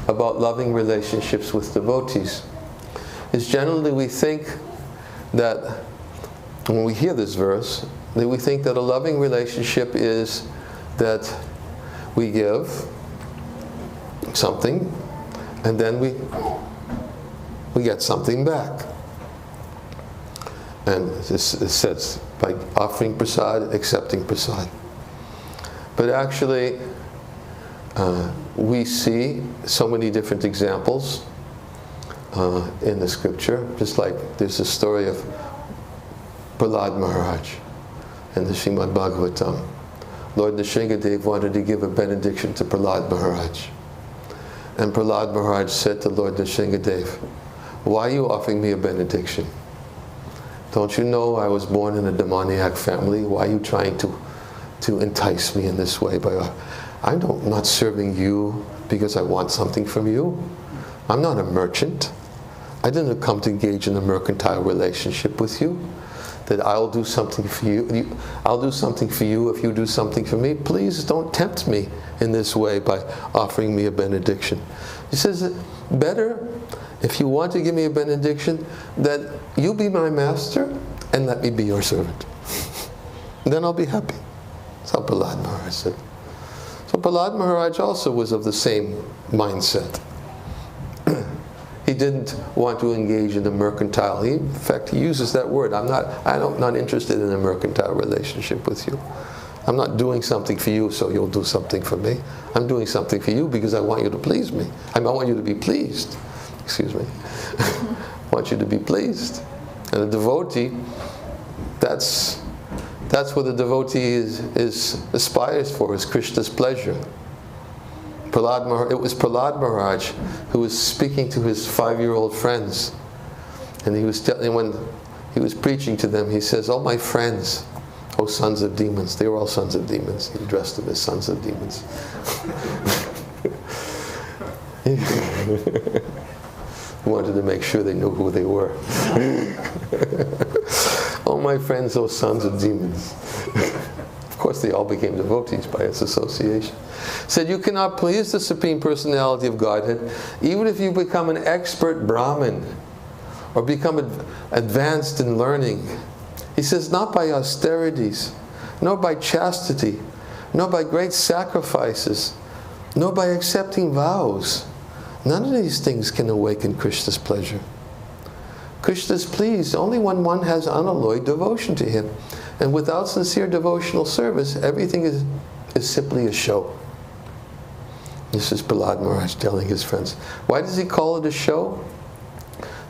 about loving relationships with devotees is generally we think that, when we hear this verse, that we think that a loving relationship is that we give something and then we get something back. And this it says by offering prasad, accepting prasad. But actually, we see so many different examples in the scripture. Just like there's a story of Prahlad Maharaj in the Srimad Bhagavatam. Lord Nisringadev wanted to give a benediction to Prahlad Maharaj. And Prahlad Maharaj said to Lord Nisringadev, why are you offering me a benediction? Don't you know I was born in a demoniac family? Why are you trying to entice me in this way? I'm not serving you because I want something from you. I'm not a merchant. I didn't come to engage in a mercantile relationship with you. That I'll do something for you. I'll do something for you if you do something for me. Please don't tempt me in this way by offering me a benediction. He says, better, if you want to give me a benediction, that you be my master and let me be your servant. then I'll be happy. That's how Prahlad Maharaj said. So Prahlad Maharaj also was of the same mindset. He didn't want to engage in a mercantile. In fact, he uses that word. I'm not interested in a mercantile relationship with you. I'm not doing something for you so you'll do something for me. I'm doing something for you because I want you to please me. I want you to be pleased. Excuse me. I want you to be pleased. And a devotee, that's what the devotee aspires for, is Krishna's pleasure. It was Prahlad Maharaj who was speaking to his 5-year-old friends, and when he was preaching to them, he says, "Oh my friends, oh sons of demons." They were all sons of demons. He addressed them as sons of demons. He wanted to make sure they knew who they were. Oh my friends, oh sons of demons. Of course, they all became devotees by its association. Said, you cannot please the Supreme Personality of Godhead even if you become an expert Brahmin or become advanced in learning. He says, not by austerities, nor by chastity, nor by great sacrifices, nor by accepting vows. None of these things can awaken Krishna's pleasure. Krishna is pleased only when one has unalloyed devotion to him. And without sincere devotional service, everything is simply a show. This is Prahlad Maharaj telling his friends. Why does he call it a show?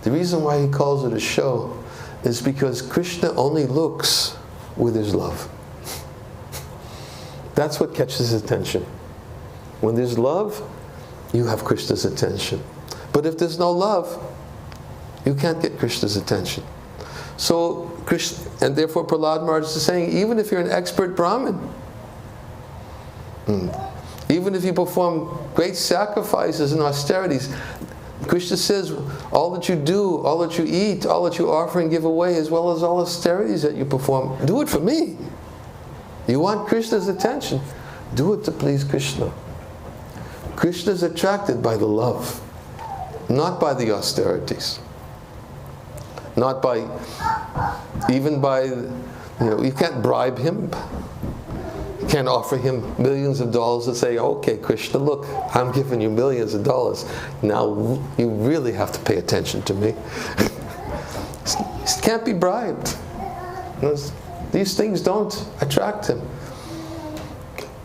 The reason why he calls it a show is because Krishna only looks with his love. That's what catches his attention. When there's love, you have Krishna's attention. But if there's no love, you can't get Krishna's attention. So, and therefore Prahlad Maharaj is saying, even if you're an expert Brahmin, even if you perform great sacrifices and austerities, Krishna says, all that you do, all that you eat, all that you offer and give away, as well as all austerities that you perform, do it for me. You want Krishna's attention, do it to please Krishna. Krishna is attracted by the love, not by the austerities. Not by, even by, you can't bribe him. You can't offer him millions of dollars and say, okay, Krishna, look, I'm giving you millions of dollars. Now you really have to pay attention to me. It can't be bribed. These things don't attract him.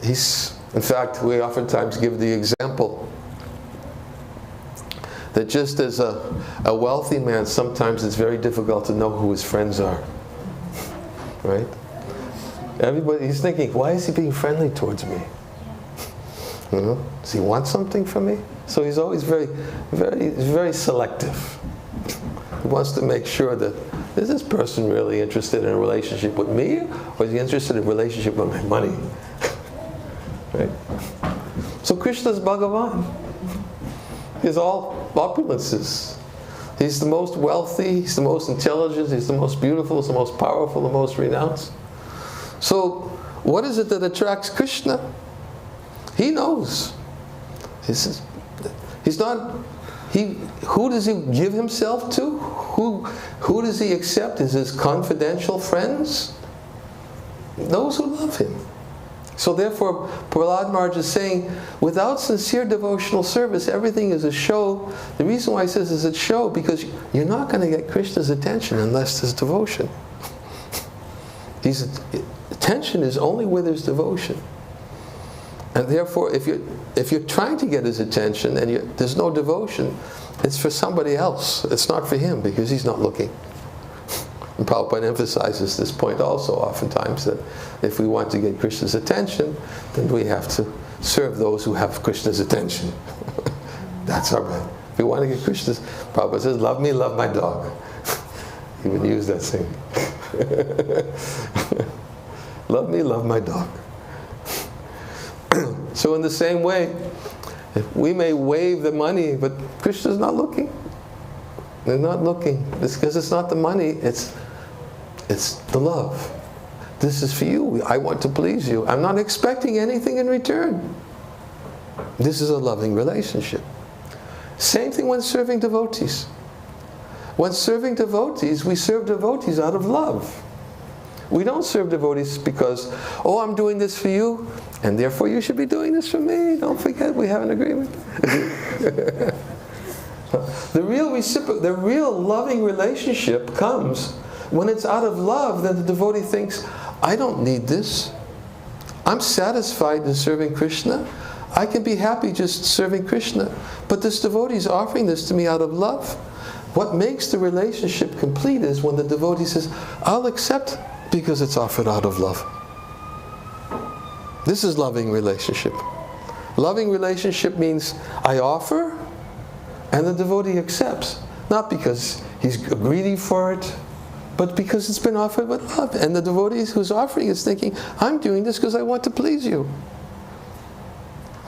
In fact, we oftentimes give the example that just as a wealthy man, sometimes it's very difficult to know who his friends are. Right? He's thinking, why is he being friendly towards me? Does he want something from me? So he's always very selective. He wants to make sure that, is this person really interested in a relationship with me, or is he interested in a relationship with my money? Right? So Krishna's Bhagavan. He's all opulences. He's the most wealthy, he's the most intelligent, he's the most beautiful, he's the most powerful, the most renounced. So, what is it that attracts Krishna? He knows. He's not. Who does he give himself to? Who does he accept as his confidential friends? Those who love him. So therefore, Prahlad Maharaj is saying, without sincere devotional service, everything is a show. The reason why he says it's a show, because you're not going to get Krishna's attention unless there's devotion. Attention is only where there's devotion. And therefore, if you're trying to get his attention and there's no devotion, it's for somebody else. It's not for him, because he's not looking. And Prabhupada emphasizes this point also oftentimes, that if we want to get Krishna's attention, then we have to serve those who have Krishna's attention. That's our right. If we want to get Krishna's, Prabhupada says, love me, love my dog. He would use that saying. Love me, love my dog. So in the same way, we may wave the money, but Krishna's not looking. They're not looking. It's because it's not the money, it's the love. This is for you. I want to please you. I'm not expecting anything in return. This is a loving relationship. Same thing when serving devotees. When serving devotees, we serve devotees out of love. We don't serve devotees because, oh, I'm doing this for you, and therefore you should be doing this for me. Don't forget, we have an agreement. The real loving relationship comes when it's out of love. Then the devotee thinks, I don't need this. I'm satisfied in serving Krishna. I can be happy just serving Krishna. But this devotee is offering this to me out of love. What makes the relationship complete is when the devotee says, I'll accept because it's offered out of love. This is loving relationship. Loving relationship means I offer and the devotee accepts. Not because he's greedy for it, but because it's been offered with love. And the devotee who's offering is thinking, I'm doing this because I want to please you.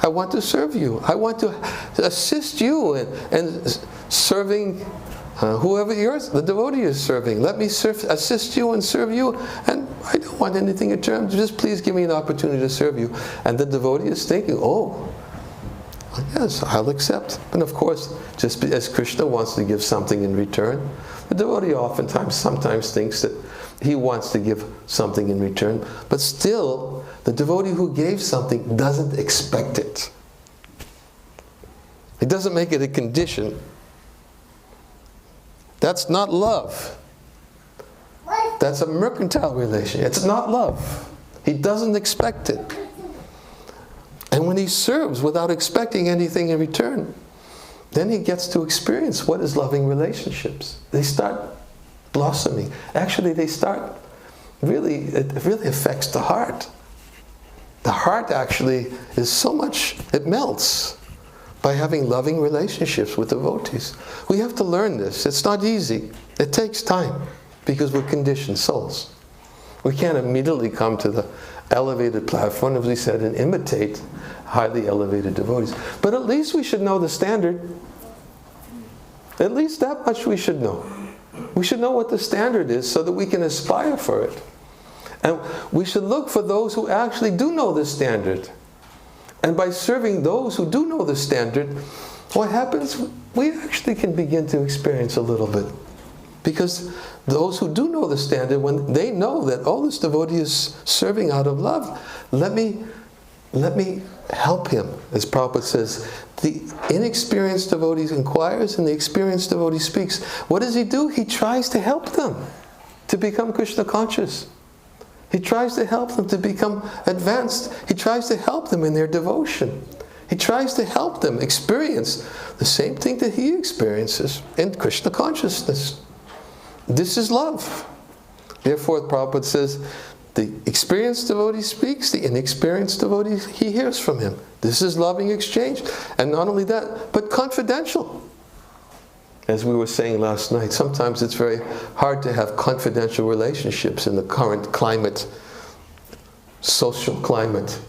I want to serve you. I want to assist you in serving whoever the devotee is serving. Let me assist you and serve you, and I don't want anything in return. Just please give me an opportunity to serve you. And the devotee is thinking, oh, yes, I'll accept. And of course, just as Krishna wants to give something in return, the devotee sometimes thinks that he wants to give something in return, but still, the devotee who gave something doesn't expect it. He doesn't make it a condition. That's not love. That's a mercantile relation. It's not love. He doesn't expect it. And when he serves without expecting anything in return, then he gets to experience what is loving relationships. They start blossoming. Actually, it really affects the heart. The heart actually is so much, it melts by having loving relationships with devotees. We have to learn this. It's not easy. It takes time because we're conditioned souls. We can't immediately come to the elevated platform, as we said, and imitate highly elevated devotees. But at least we should know the standard. At least that much we should know. We should know what the standard is so that we can aspire for it. And we should look for those who actually do know the standard. And by serving those who do know the standard, what happens? We actually can begin to experience a little bit. Because those who do know the standard, when they know that, oh, this devotee is serving out of love, let me help him. As Prabhupada says, the inexperienced devotee inquires and the experienced devotee speaks. What does he do? He tries to help them to become Krishna conscious. He tries to help them to become advanced. He tries to help them in their devotion. He tries to help them experience the same thing that he experiences in Krishna consciousness. This is love. Therefore, Prabhupada says, the experienced devotee speaks, the inexperienced devotee, he hears from him. This is loving exchange. And not only that, but confidential. As we were saying last night, sometimes it's very hard to have confidential relationships in the current climate, social climate.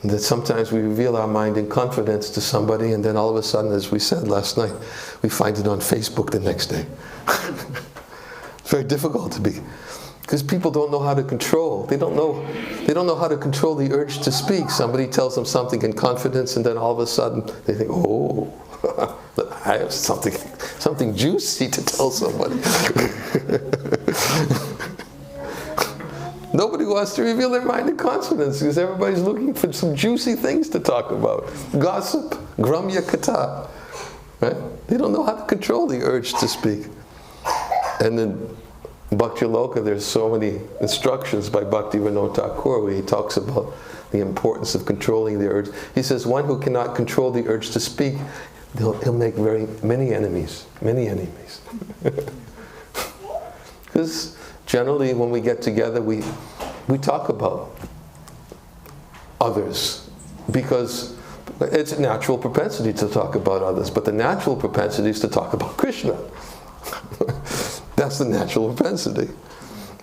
That sometimes we reveal our mind in confidence to somebody, and then all of a sudden, as we said last night, we find it on Facebook the next day. It's very difficult to be, because people don't know how to control. They don't know how to control the urge to speak. Somebody tells them something in confidence, and then all of a sudden they think, oh, I have something juicy to tell somebody. Nobody wants to reveal their mind in confidence because everybody's looking for some juicy things to talk about. Gossip, gramya katha. Right? They don't know how to control the urge to speak. And in Bhakti Loka, there's so many instructions by Bhakti Vinod Thakur where he talks about the importance of controlling the urge. He says, one who cannot control the urge to speak, he'll make very many enemies. Many enemies. Because generally when we get together, we talk about others. Because it's a natural propensity to talk about others. But the natural propensity is to talk about Krishna. That's the natural propensity.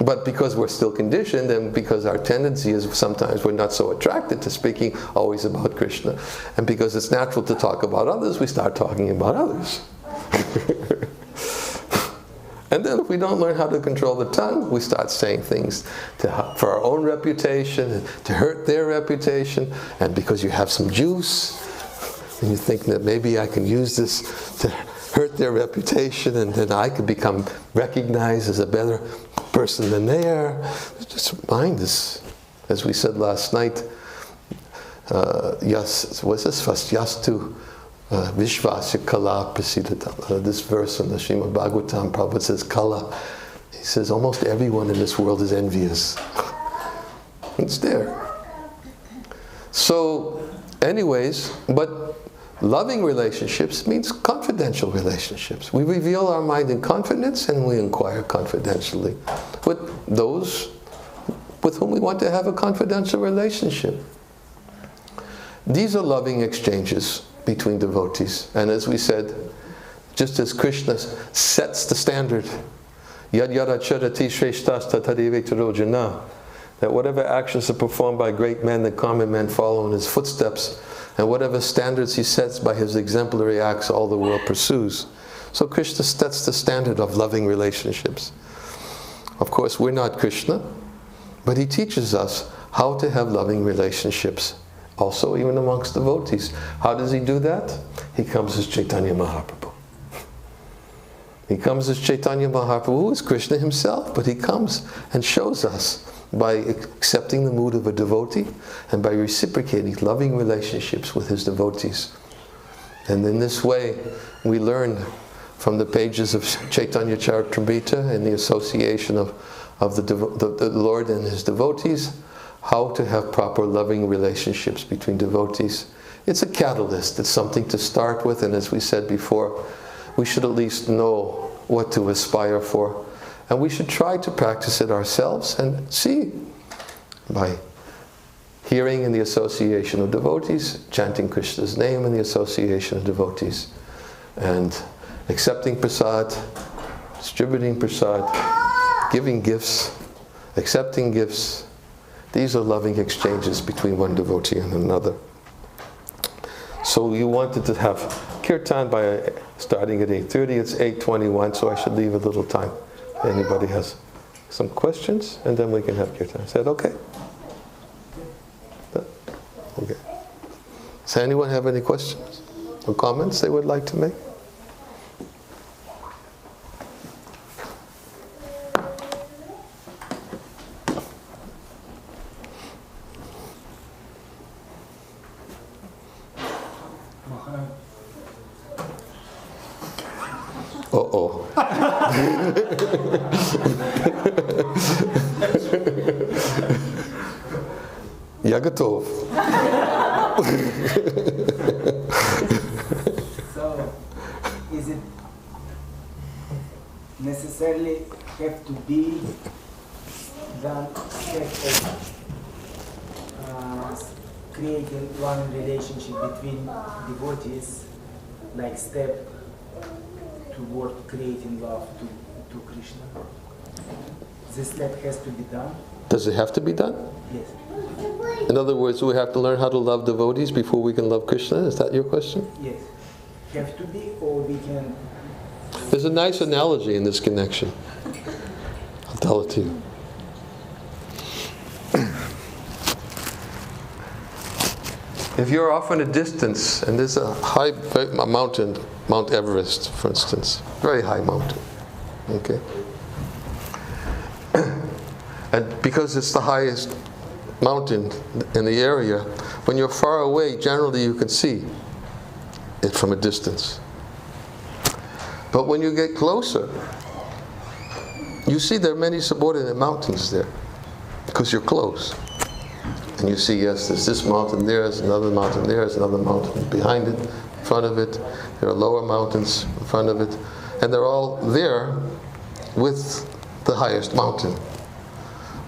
But because we're still conditioned, and because our tendency is sometimes we're not so attracted to speaking always about Krishna, and because it's natural to talk about others, we start talking about others. And then if we don't learn how to control the tongue, we start saying things for our own reputation, to hurt their reputation, and because you have some juice, and you think that maybe I can use this to hurt their reputation, and then I could become recognized as a better person than they are. Just mind this. As we said last night, what's this first? Yastu Vishvasya Kala Prasidata. This verse in the Srimad Bhagavatam, Prabhupada says Kala. He says almost everyone in this world is envious. It's there. So, anyways, but loving relationships means confidential relationships. We reveal our mind in confidence and we inquire confidentially with those with whom we want to have a confidential relationship. These are loving exchanges between devotees. And as we said, just as Krishna sets the standard, yad yada charati shreshtas tatadeve tarojana, that whatever actions are performed by great men, the common men follow in his footsteps, and whatever standards he sets by his exemplary acts, all the world pursues. So Krishna sets the standard of loving relationships. Of course, we're not Krishna, but he teaches us how to have loving relationships, also even amongst devotees. How does he do that? He comes as Chaitanya Mahaprabhu. He comes as Chaitanya Mahaprabhu, who is Krishna himself, but he comes and shows us by accepting the mood of a devotee and by reciprocating loving relationships with his devotees. And in this way, we learn from the pages of Chaitanya Charitamrita and the association of the Lord and his devotees, how to have proper loving relationships between devotees. It's a catalyst, it's something to start with, and as we said before, we should at least know what to aspire for. And we should try to practice it ourselves and see by hearing in the association of devotees, chanting Krishna's name in the association of devotees, and accepting prasad, distributing prasad, giving gifts, accepting gifts. These are loving exchanges between one devotee and another. So you wanted to have kirtan by starting at 8:30. It's 8:21, so I should leave a little time. If anybody has some questions, and then we can have kirtan. Is that okay? Okay. Does anyone have any questions or comments they would like to make? Uh-oh. Yagatov. So, is it necessarily have to be done step of creating one relationship between devotees, like step toward creating love to Krishna? This step has to be done? Does it have to be done? Yes. In other words, we have to learn how to love devotees before we can love Krishna? Is that your question? Yes. Have to be, or we can... There's a nice analogy in this connection. I'll tell it to you. If you're off in a distance, and there's a high mountain, Mount Everest, for instance, very high mountain, okay? And because it's the highest mountain in the area, when you're far away, generally you can see it from a distance. But when you get closer, you see there are many subordinate mountains there, because you're close. And you see, yes, there's this mountain there, there's another mountain there, there's another mountain behind it, in front of it. There are lower mountains in front of it. And they're all there with the highest mountain.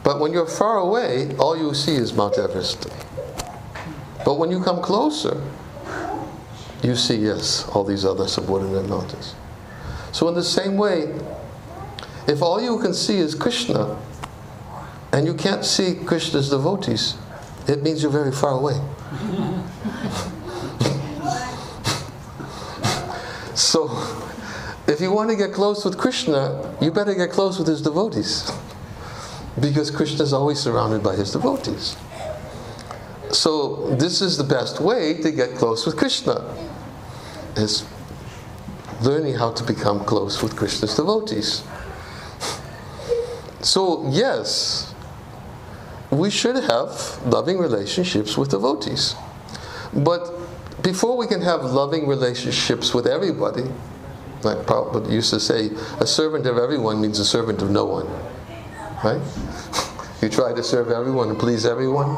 But when you're far away, all you see is Mount Everest. But when you come closer, you see, yes, all these other subordinate mountains. So in the same way, if all you can see is Krishna, and you can't see Krishna's devotees, it means you're very far away. So, if you want to get close with Krishna, you better get close with his devotees. Because Krishna is always surrounded by his devotees. So, this is the best way to get close with Krishna, is learning how to become close with Krishna's devotees. So yes, we should have loving relationships with devotees. But before we can have loving relationships with everybody, like Prabhupada used to say, a servant of everyone means a servant of no one. Right? You try to serve everyone and please everyone.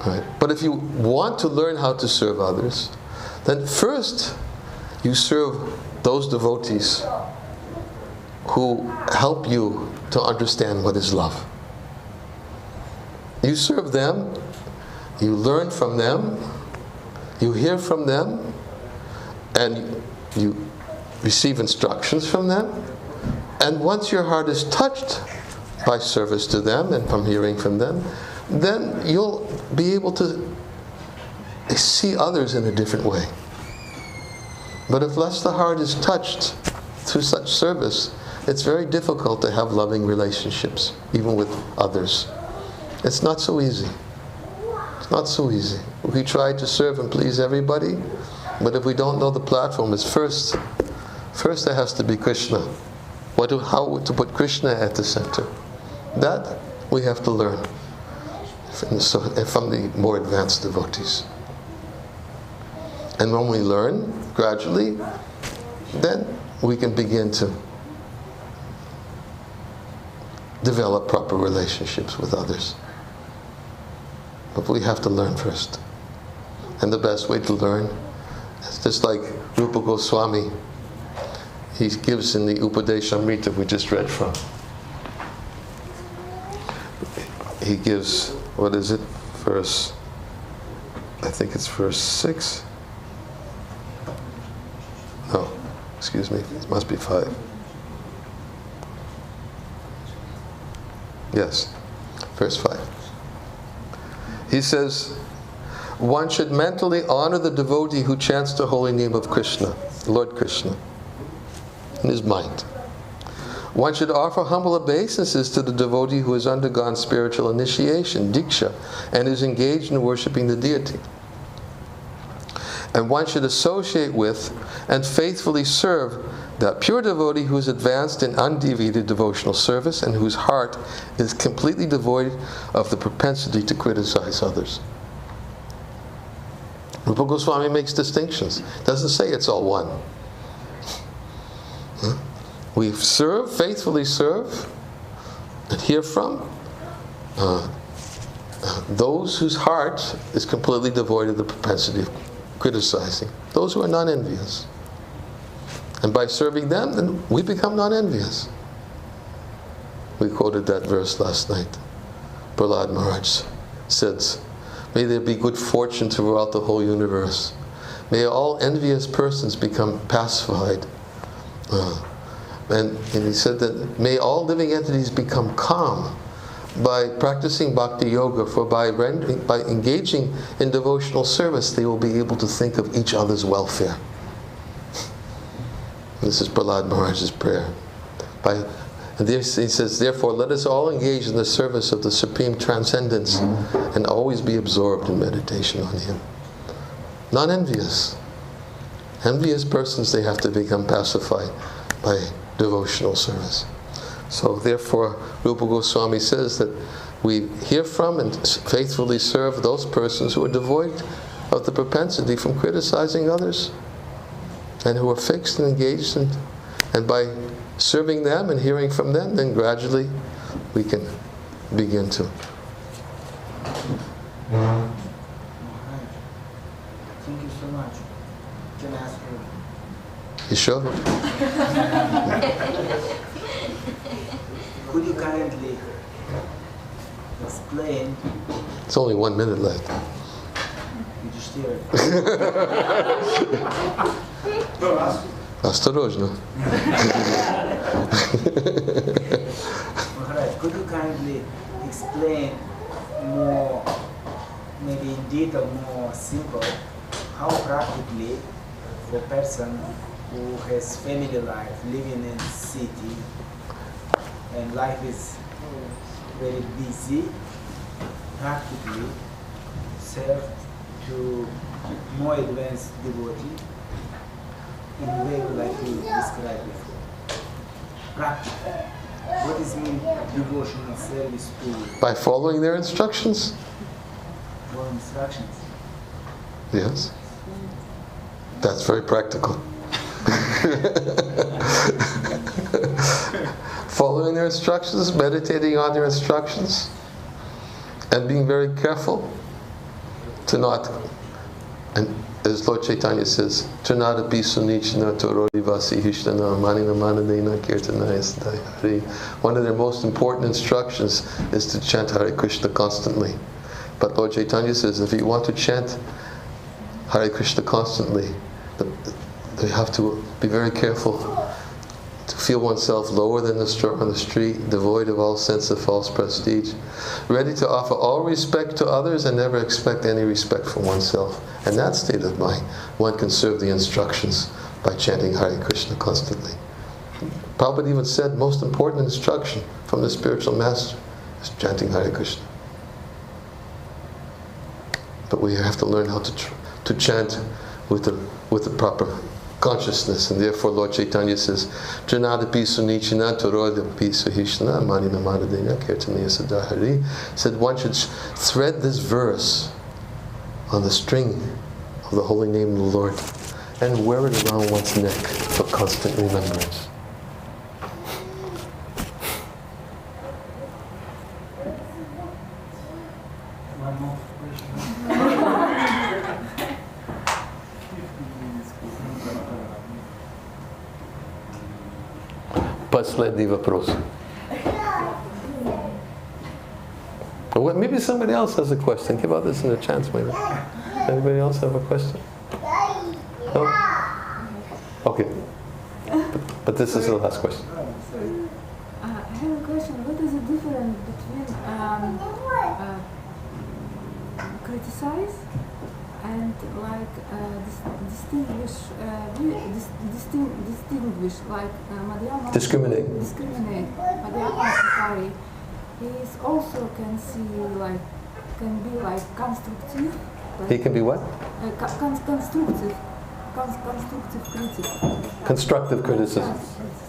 Right. But if you want to learn how to serve others, then first you serve those devotees who help you to understand what is love. You serve them, you learn from them, you hear from them, and you receive instructions from them. And once your heart is touched by service to them and from hearing from them, then you'll be able to see others in a different way. But if less the heart is touched through such service, it's very difficult to have loving relationships, even with others. It's not so easy. It's not so easy. We try to serve and please everybody, but if we don't know the platform is first there has to be Krishna. How to put Krishna at the center. That we have to learn from the more advanced devotees. And when we learn gradually, then we can begin to develop proper relationships with others. But we have to learn first. And the best way to learn is just like Rupa Goswami, he gives in the Upadeshamrita we just read from. He gives, what is it? I think it's verse 6. No, excuse me, it must be 5. Yes, verse 5. He says, one should mentally honor the devotee who chants the holy name of Krishna, Lord Krishna, in his mind. One should offer humble obeisances to the devotee who has undergone spiritual initiation, diksha, and is engaged in worshipping the deity. And one should associate with and faithfully serve that pure devotee who is advanced in undeviated devotional service and whose heart is completely devoid of the propensity to criticize others. Rupa Goswami makes distinctions. Doesn't say it's all one. We serve, faithfully serve, and hear from those whose heart is completely devoid of the propensity of criticizing. Those who are non-envious. And by serving them, then we become non-envious. We quoted that verse last night. Prahlad Maharaj says, may there be good fortune throughout the whole universe. May all envious persons become pacified. And he said that may all living entities become calm by practicing bhakti yoga, for by engaging in devotional service they will be able to think of each other's welfare. This is Prahlad Maharaj's prayer. He says, therefore let us all engage in the service of the Supreme Transcendence and always be absorbed in meditation on Him. Non-envious. Envious persons, they have to become pacified by devotional service. So therefore, Rupa Goswami says that we hear from and faithfully serve those persons who are devoid of the propensity from criticizing others and who are fixed and engaged, and by serving them and hearing from them, then gradually we can begin to. Thank you so much. Can I ask you? You sure? Could you kindly explain? It's only 1 minute left. You just hear it. Осторожно. Maharaj, could you kindly explain more, maybe in detail, more simple, how practically for a person who has family life, living in city, and life is very busy, practically serve to more advanced devotee in a way like you described before? practice. What is mean devotional service to By following their instructions. follow instructions? Yes. That's very practical. Following their instructions, meditating on their instructions, and being very careful to not, and as Lord Chaitanya says, to not be sunichana torori vasi hishtana manina manadena kirtanaya hari. One of their most important instructions is to chant Hare Krishna constantly. But Lord Chaitanya says if you want to chant Hare Krishna constantly, you have to be very careful to feel oneself lower than the straw on the street, devoid of all sense of false prestige, ready to offer all respect to others and never expect any respect from oneself. And that state of mind, one can serve the instructions by chanting Hare Krishna constantly. Prabhupada even said most important instruction from the spiritual master is chanting Hare Krishna. But we have to learn how to chant with the proper consciousness, and therefore Lord Chaitanya says, Janadapi sunichina torodapi suhishna manina manadena kirtanaya sadahari. Said one should thread this verse on the string of the holy name of the Lord and wear it around one's neck for constant remembrance. One more question. Последний вопрос. Well, maybe somebody else has a question. Give others a chance, maybe. Anybody else have a question? No? Okay. But this is the last question. I have a question. What is the difference between criticize and like distinguish like Madhyama? Discriminate. Madhyama Sakari. He is also can be like constructive. He can be what? Constructive critic. Constructive criticism.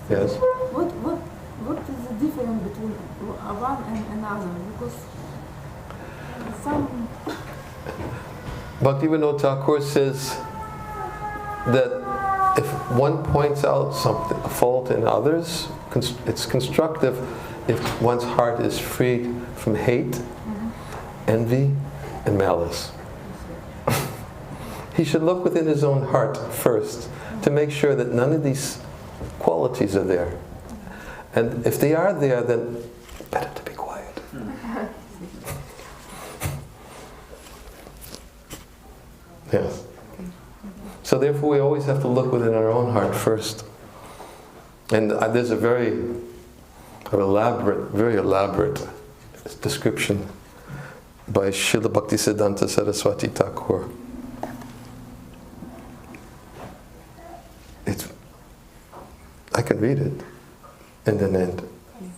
Yes. What is the difference between one and another? Because some Bhaktivinoda Thakur says that if one points out a fault in others, it's constructive if one's heart is freed from hate, envy, and malice. He should look within his own heart first to make sure that none of these qualities are there. And if they are there, then better to be quiet. Yes. So therefore we always have to look within our own heart first. And there's a very elaborate description by Srila Bhaktisiddhanta Saraswati Thakur. I can read it in an end.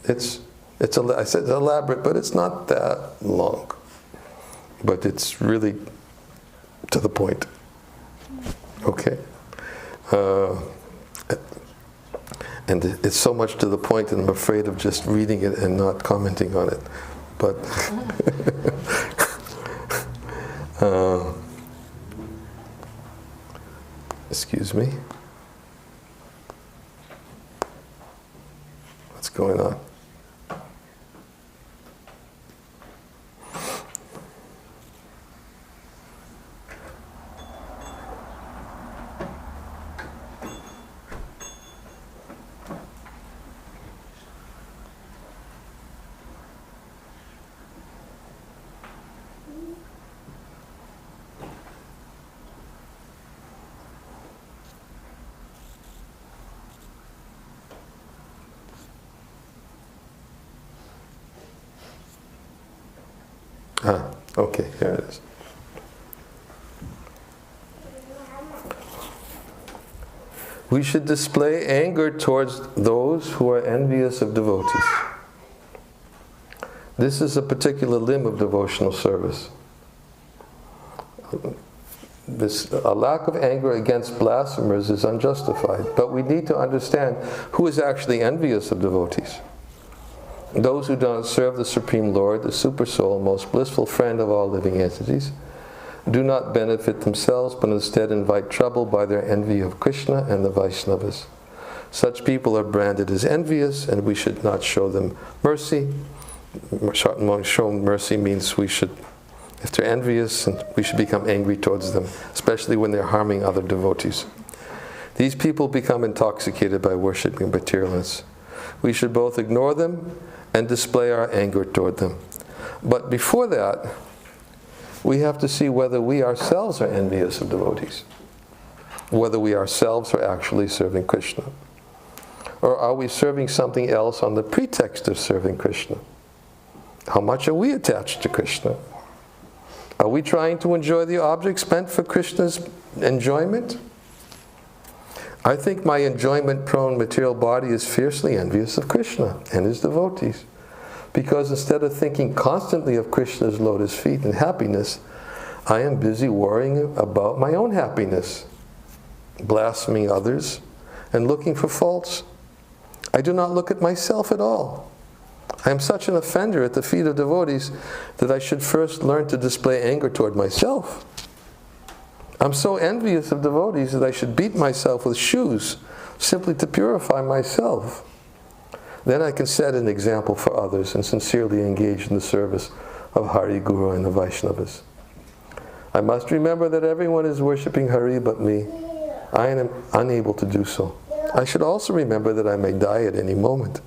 I said it's elaborate, but it's not that long. But it's really to the point. Okay. And it's so much to the point that I'm afraid of just reading it and not commenting on it. But excuse me. What's going on? Okay, here it is. We should display anger towards those who are envious of devotees. This is a particular limb of devotional service. a lack of anger against blasphemers is unjustified. But we need to understand who is actually envious of devotees. Those who do not serve the Supreme Lord, the Super Soul, most blissful friend of all living entities, do not benefit themselves, but instead invite trouble by their envy of Krishna and the Vaishnavas. Such people are branded as envious, and we should not show them mercy. Show mercy means we should, if they're envious, and we should become angry towards them, especially when they're harming other devotees. These people become intoxicated by worshipping materialists. We should both ignore them and display our anger toward them. But before that, we have to see whether we ourselves are envious of devotees, whether we ourselves are actually serving Krishna. Or are we serving something else on the pretext of serving Krishna? How much are we attached to Krishna? Are we trying to enjoy the objects meant for Krishna's enjoyment? I think my enjoyment-prone material body is fiercely envious of Krishna and his devotees. Because instead of thinking constantly of Krishna's lotus feet and happiness, I am busy worrying about my own happiness, blaspheming others, and looking for faults. I do not look at myself at all. I am such an offender at the feet of devotees that I should first learn to display anger toward myself. I'm so envious of devotees that I should beat myself with shoes simply to purify myself. Then I can set an example for others and sincerely engage in the service of Hari, Guru, and the Vaishnavas. I must remember that everyone is worshipping Hari but me. I am unable to do so. I should also remember that I may die at any moment.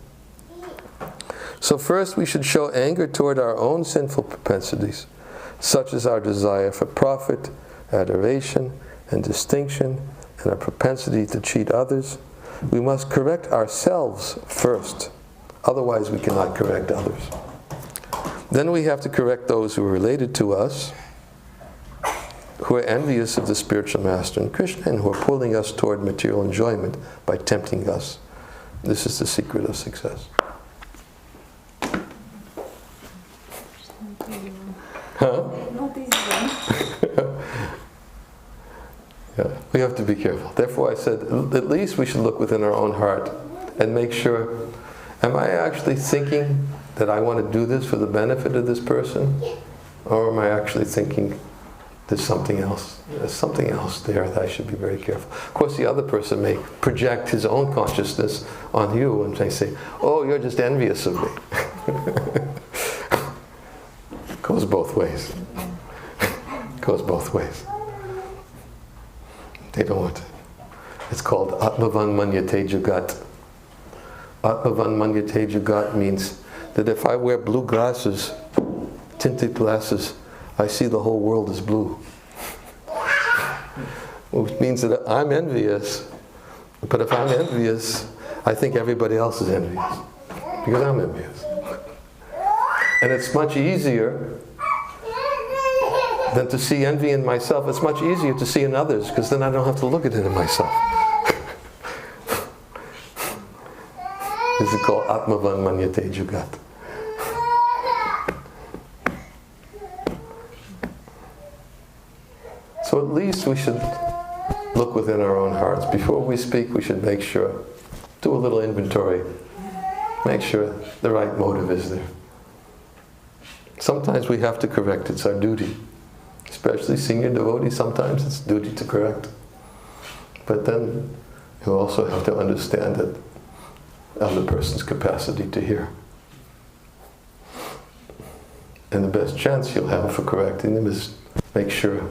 So first we should show anger toward our own sinful propensities, such as our desire for profit, adoration, and distinction, and our propensity to cheat others. We must correct ourselves first, otherwise we cannot correct others. Then we have to correct those who are related to us, who are envious of the spiritual master and Krishna, and who are pulling us toward material enjoyment by tempting us. This is the secret of success. Huh? Not easy. Yeah, we have to be careful. Therefore I said, at least we should look within our own heart and make sure, am I actually thinking that I want to do this for the benefit of this person? Or am I actually thinking there's something else? There's something else there that I should be very careful. Of course, the other person may project his own consciousness on you and may say, oh, you're just envious of me. Goes both ways. Goes both ways. They don't want it. It's called Atmavan Manyate Jagat. Atmavan Manyate Jagat means that if I wear blue glasses, tinted glasses, I see the whole world as blue. Which means that I'm envious. But if I'm envious, I think everybody else is envious. Because I'm envious. And it's much easier than to see envy in myself. It's much easier to see in others, because then I don't have to look at it in myself. This is called Atmavan Manyate Jagat. So at least we should look within our own hearts. Before we speak, we should make sure, do a little inventory, make sure the right motive is there. Sometimes we have to correct, it's our duty. Especially senior devotees, sometimes it's duty to correct. But then you also have to understand that other person's capacity to hear. And the best chance you'll have for correcting them is make sure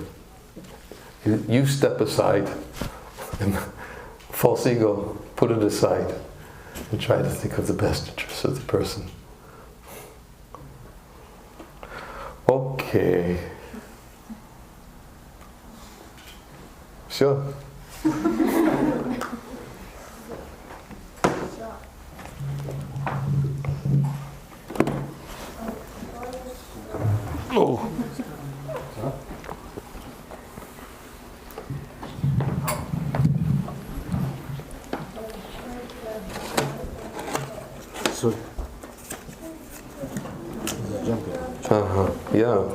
you step aside and false ego, put it aside and try to think of the best interests of the person. Okay. Sure. Oh. So, Yeah.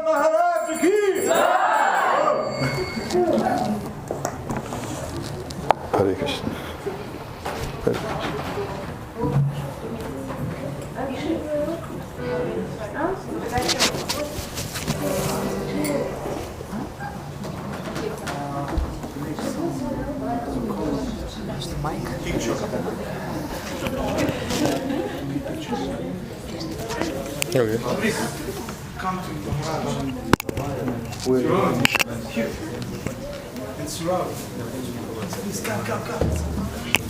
Maharaj ki! Hare Krishna. Hare Krishna. Okay. Come to Maharaj. Where? Here. It's wrong. Please come.